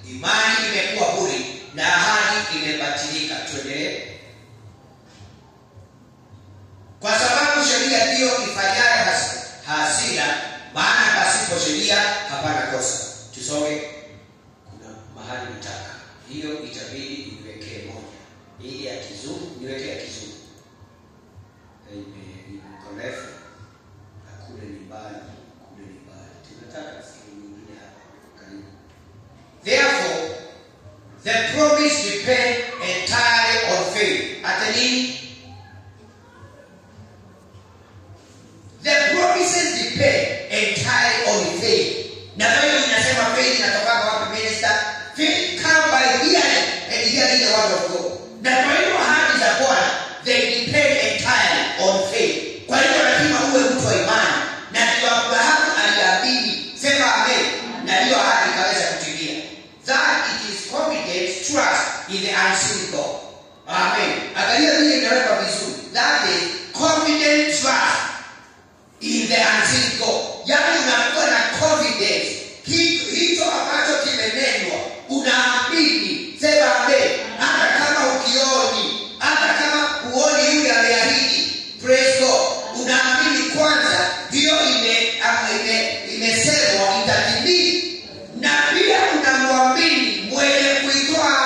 imani imekuwa bure na ahadi imebatilika. Tuendelee. Kwa sababu sheria ndio ifanyayo hasira, maana pasipo sheria hapana kosa. Tusome, kuna mahali nitaka hiyo itabidi niwekee moja. Hii ya Kizungu niwekee ya Kizungu. Korefu kule ni mbali, kule ni mbali. Tunataka siku nyingine hapa karibu. Therefore the promise depends entirely on faith. Hata nini? The promises depend entirely on faith. Na Biblia inasema faith inatoka wapi, minister? Faith come by hearing and hearing the word of God. Na kwa hiyo ahadi za Bwana they depend entirely on faith. Kwa hiyo lazima uwe mtu wa imani. Na ndio Abrahamu aliamini, sema amen. Na hiyo ahadi ikaweza kutimia. That it is confident trust in the unseen God. Amen. Angalia vile inaweka vizuri. That is confident trust in the unseen God. Yani unakuwa na confidence. Hicho ambacho kimenenwa unaamini, sema amen. Hata kama ukioni, hata kama huoni yule aliahidi, praise God, unaamini kwanza hiyo imesemwa itatimia. Na pia unamwamini mwenye kuitoa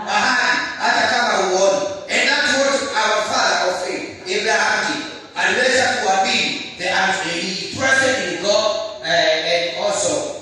ahadi hata kama huoni. And that's what our father of faith Abraham did. Aliweza kuamini he trusted in God, and also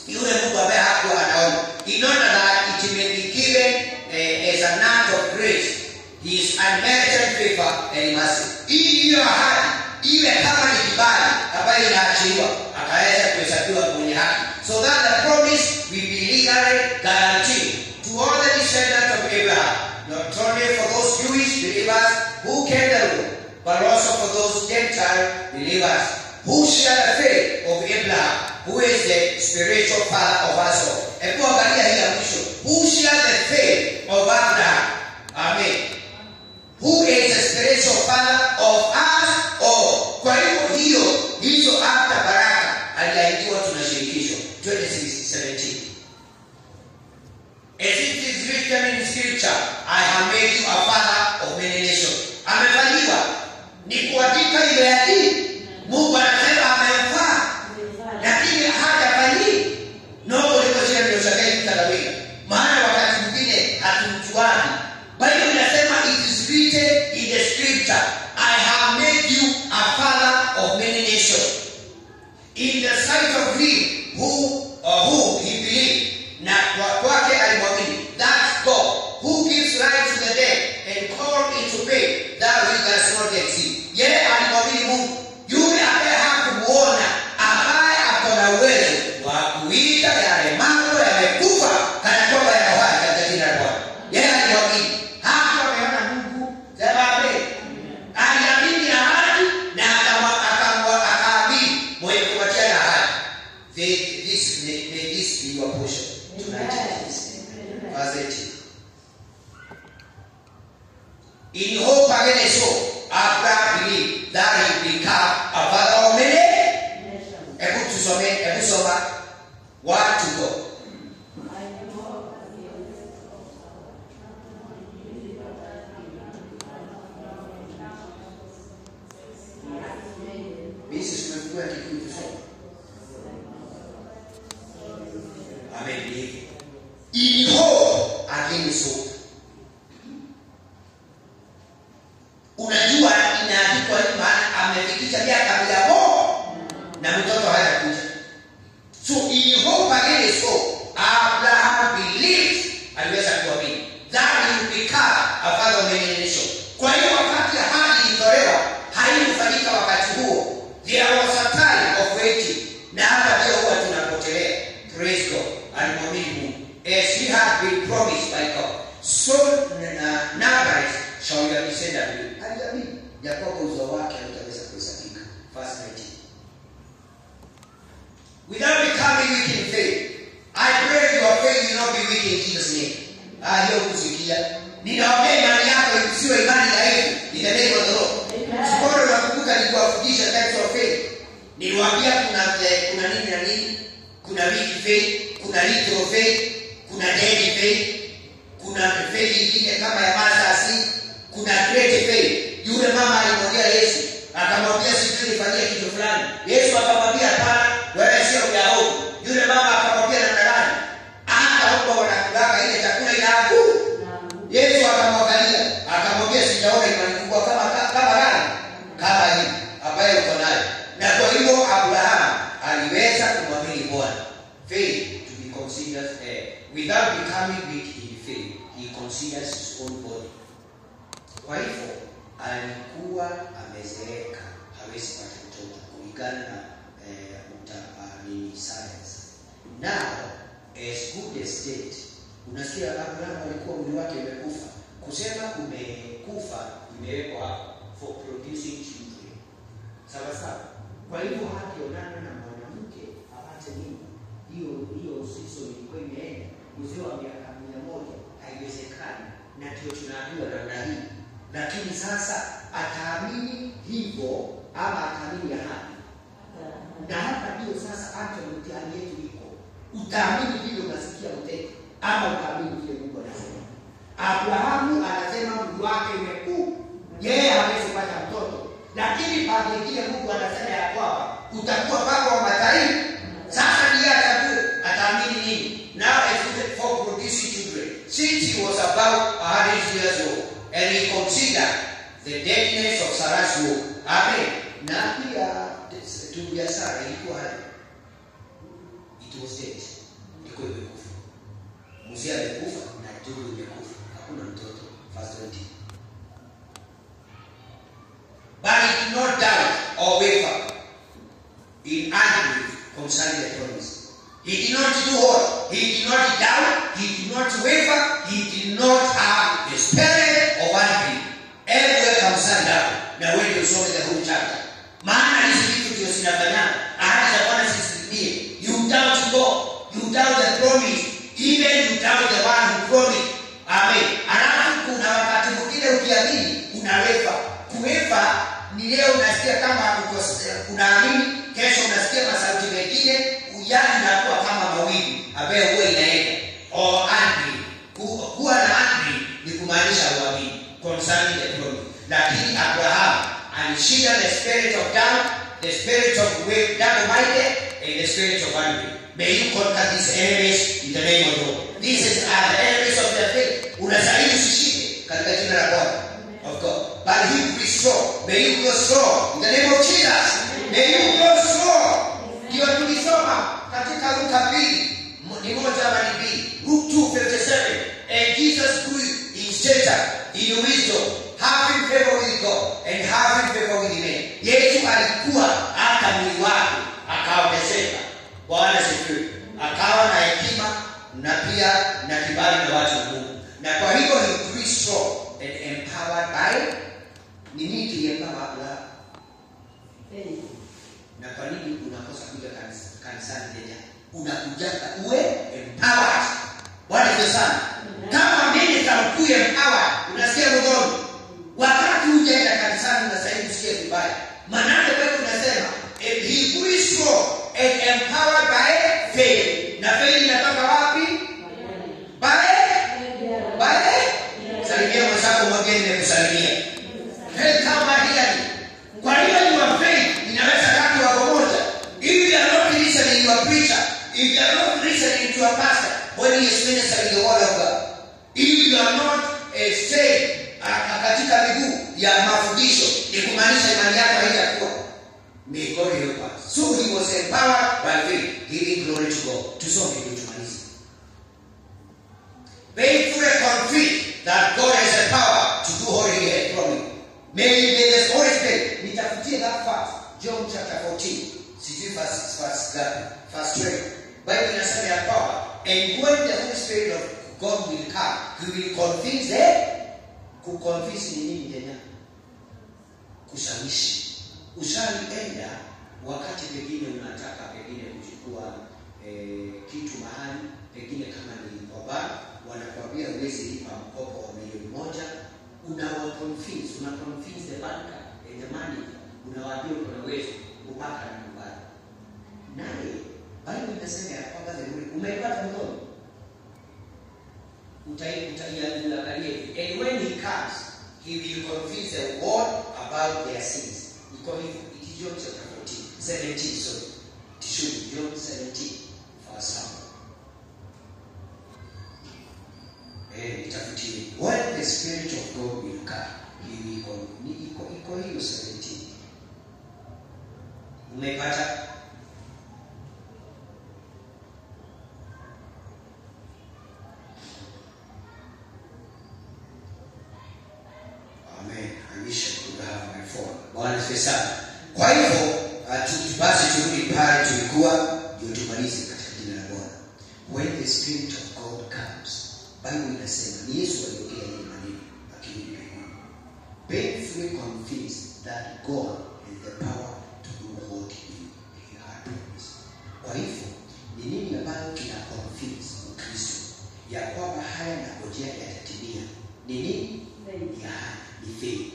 yule Mungu ambaye hakuwa anaona, in order that it may be given as an act of grace, his unmerited favor and mercy. Hiyo ahadi iwe kama ni kibali ambayo inaachiliwa, akaweza kuhesabiwa kwenye haki, so that the promise will be legally guaranteed to all the descendants of Abraham, not only for those Jewish believers who came the Lord, but also for those Gentile believers who share the faith of Abraham, who is the spiritual father of us all. Hebu angalia hii ya mwisho. Who shares the faith of Abraham? Amen. Who is the spiritual father of us all? Kwa hiyo hizo hata baraka aliahidiwa tunashirikishwa. 26:17. As it is written in scripture, I have made you a father of many nations. Amefanywa ni kuandika ile hadithi. Mungu anasema amemfaa, lakini hatafanyi. Ndio ilikuwa ndio shaka mtalawi. Maana wakati mwingine hatumjuani. Bali inasema it is written in the scripture, I have made you a father of many nations. In the sight of him who he believed, na kwake alimwamini, that God who gives life to the dead and call into faith that he does not yet see. Yeye alimwamini Mungu, yule ambaye hakumuona, ambaye akona uwezo wa kuita yale mambo yamekufa kana kwamba yana uhai katika jina la Bwana. Yeye alimwamini, hakuona Mungu sababu aliamini ahadi na akaamini mwenye kupatia ahadi. This be your portion tonight. Verse 18. In hope again so Abraham believed that he become a father of many. Ebu soma what to go. Mrs. Tumefungua kikuyu kusoma. Amen. In hope again so. Unajua inaandikwa hivi maana amefikisha miaka 100 na mtoto hajakuja. So in hope again so Abraham believed, aliweza kuamini that he will become a father of many nations. Kwa hiyo wakati ahadi ilitolewa haikufanyika wakati huo. There was a time of waiting, na hata leo huwa tunapotelea. Praise God. Alimwamini Mungu as he had been promised by God. So now shall your descendant be. Aliamini ya kwamba uzao wake utaweza kuhesabika. Verse 19. Without becoming weak in faith, I pray your faith will not be weak in Jesus' name. Hiyo kusikia. Ninaomba imani yako isiwe imani dhaifu. In the name of the Lord. Sikoro nakumbuka nikuwafundisha types of faith. Niliwaambia kuna nini na nini? Kuna weak faith, kuna little faith, kuna dead faith, kuna faith nyingine kama ya masters, kuna great faith. Yule mama alimwambia Yesu, akamwambia sisi nifanyie kitu fulani. Yesu akamwambia hapana, wewe sio Myahudi. Yule mama akamwambia namna gani? Hata huko wanakulaga ile chakula inaku. Yesu akamwangalia, akamwambia sijaona imani kubwa kama gani? Kama hii ambayo uko nayo. Na kwa hiyo Abraham aliweza kumwamini Bwana. Faith to be considered without becoming weak in faith, he considers his own body. Kwa hivyo alikuwa amezeeka, hawezi pata mtoto kulingana na science. Now as good as dead. Unasikia Abraham alikuwa mwili wake umekufa. Kusema umekufa imewekwa hapo for producing children. Sawa sawa. Kwa hivyo hakionana na mwanamke apate nini? Hiyo usiso ilikuwa imeenda. Mzee wa miaka 100 haiwezekani. Na ndio tunaambiwa namna hii. Lakini sasa ataamini hivyo ama ataamini ahadi. Na hapa ndio sasa hata mtihani yetu iko. Utaamini vile unasikia uteke ama utaamini vile Mungu anasema. Abrahamu anasema mwili wake umekufa. Yeye hawezi kupata mtoto. Lakini pale kile Mungu anasema ya kwamba utakuwa baba wa mataifa. Sasa ndiye ataamini nini? Now it's for producing children. Since he was about 100 years old and he considered the deadness of Sarah's womb. Amen. Na pia tumbo ya Sara ilikuwa hali. It was dead. Ilikuwa imekufa. Mzee alikufa na tumbo imekufa. Hakuna mtoto. Verse 20. But he did not doubt or waver in unbelief concerning the promise. He did not do what? He did not doubt. He did not waver. He did not have the spirit of unbelief. Everywhere comes down. Now when you saw the whole chapter. Maana hizi vitu ndio zinafanyana. Ahadi za Bwana zisitimie. You doubt God. concerning the promise. Lakini Abraham alishinda the spirit of doubt, the spirit of double-minded, and the spirit of envy. May you conquer these enemies in the name of God. These are the enemies of the faith. Unastahili usishinde katika jina la Bwana. Of God. But you be strong. May you grow strong in the name of Jesus. May you grow strong. Ndio tulisoma katika Luka 2:1-2. Luke 2:57. And Jesus grew in stature, in wisdom, having favor with God and having favor with men. Yesu alikuwa hata mwili wake akaongezeka. Bwana sifiwe. Akawa na hekima na pia na kibali na watu wa Mungu. Na kwa hivyo he grew strong and empowered by nini empowered faith. Na kwa nini unakosa kuja kanisani tena? Unakujaka uwe empowered. Bwana ndiye sana. Kama mimi tamkuu empowered, unasikia mdomo. Wakati hujaenda kanisani unastahili kusikia vibaya. Maana wewe unasema he grew strong and empowered by faith. Na faith inatoka wapi? Salimia mwenzako mwingine nimekusalimia. Faith kama hiyo. Kwa hiyo your faith inaweza kati wako moja. If you are not listening to your preacher, if you are not listening to your pastor when he is ministering the word of God, if you are not staying katika miguu ya mafundisho, ni kumaanisha imani yako haijakuwa. May God help us. So he was empowered by faith, giving glory to God. Tusome ndio tumalize. Faithfully confess that God has the power to do what he has promised. May the Holy Spirit nitafutie that verse, John chapter 14, verse 12. Bible inasema ya power, and when the Holy Spirit of God will come, he will convince them. Kuconvince ni nini tena? Kushawishi. Ushalienda wakati pengine unataka pengine kuchukua kitu mahali, pengine kama ni baba, wanakuambia uweze lipa mkopo wa $1,000,000, unaconvince the banker and the manager, unawaambia kuna uwezo upaka na mbaya. Naye Bible inasema ya kwamba umepata mkopo. And when he comes, he will convince the world about their sins. Because it is John chapter 17. So it should be John 17, verse 7. When the Spirit of God will come, he will call you 17. Umepata? Kwa hivyo basi turudi pale tulikuwa ndio tumalize katika jina la Bwana. When the Spirit of God comes, Bible inasema ni Yesu aliongea hili maneno akirudi mbinguni. Painfully convinced that God has the power to do what he had promised. Kwa hivyo ni nini ambayo kina convince Mkristo ya kwamba haya na ngojea yatatimia? Ni nini? Ni faith.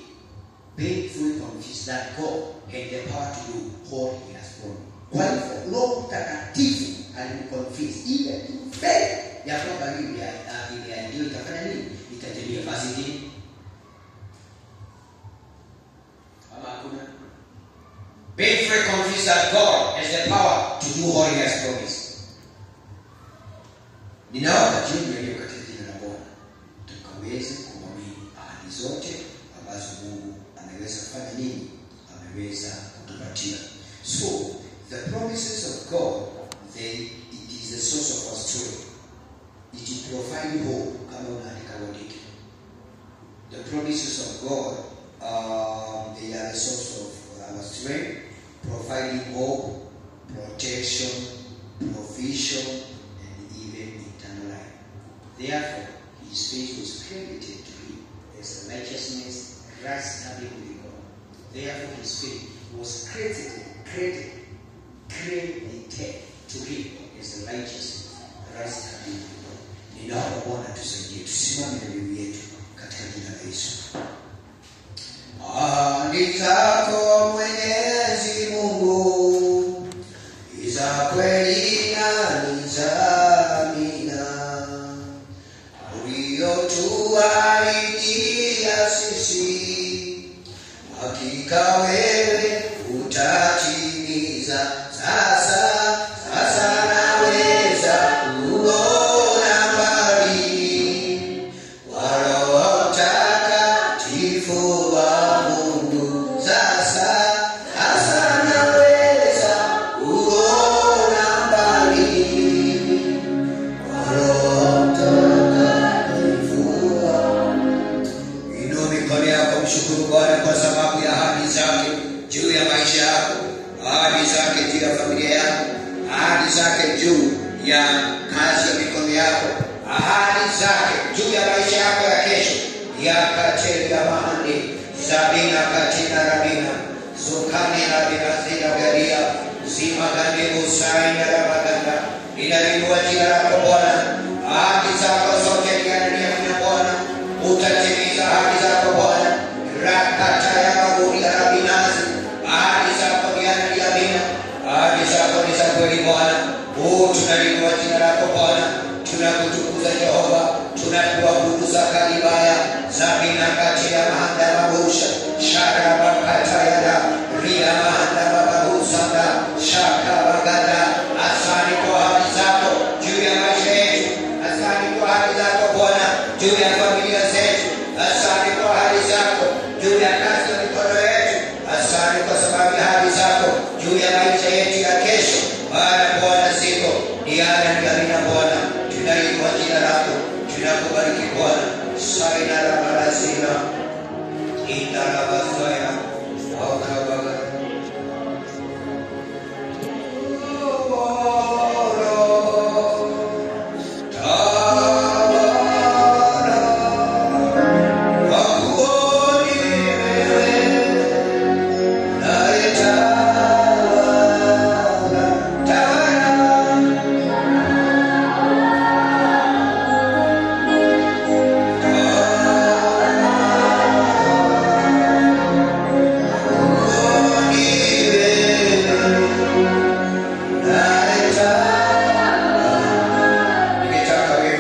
Painfully convinced that God had the power to do what he has promised. Kwa hivyo Roho Mtakatifu alimconvince ile faith ya kwamba hiyo ndio itafanya nini? Itatimia. Basi nini? Ama hakuna? Painfully convinced that God has the power to do what he has promised. Ninaomba jioni leo katika jina la Bwana tukaweze kuamini ahadi zote ambazo Mungu ameweza kufanya nini? Ameweza kutupatia. So the promises of God, it is the source of our strength. It will provide hope. Kama unaandika andike. The promises of God, they are the source of our strength, providing hope, protection, provision, and even eternal life. Therefore, his faith was credited to him as righteousness, right standing with God. Therefore, his faith was credited to him as righteousness, right standing with God. Ninaomba Bwana tusaidie, tusimame na miguu yetu katika jina la Yesu. Ahadi zako Mwenyezi Mungu ni za kweli na ni za amina. Uliotuahidia sisi yako, ahadi zake juu ya maisha yako ya kesho yakatega mahali zabina katina rabina zukani rabina zina garia zima gani usaina rabaganda. Ninainua jina lako Bwana, ahadi zako zote nianania kuna Bwana, utatimiza ahadi zako Bwana. Rakata ya maguri ya rabinazi, ahadi zako nianania bina, ahadi zako ni za kweli Bwana. Tunainua jina lako Bwana, tunakutukuza Jehova, tunakuabudu za kalibaya zabina kati ya mahanda ya mabusha sharaba kata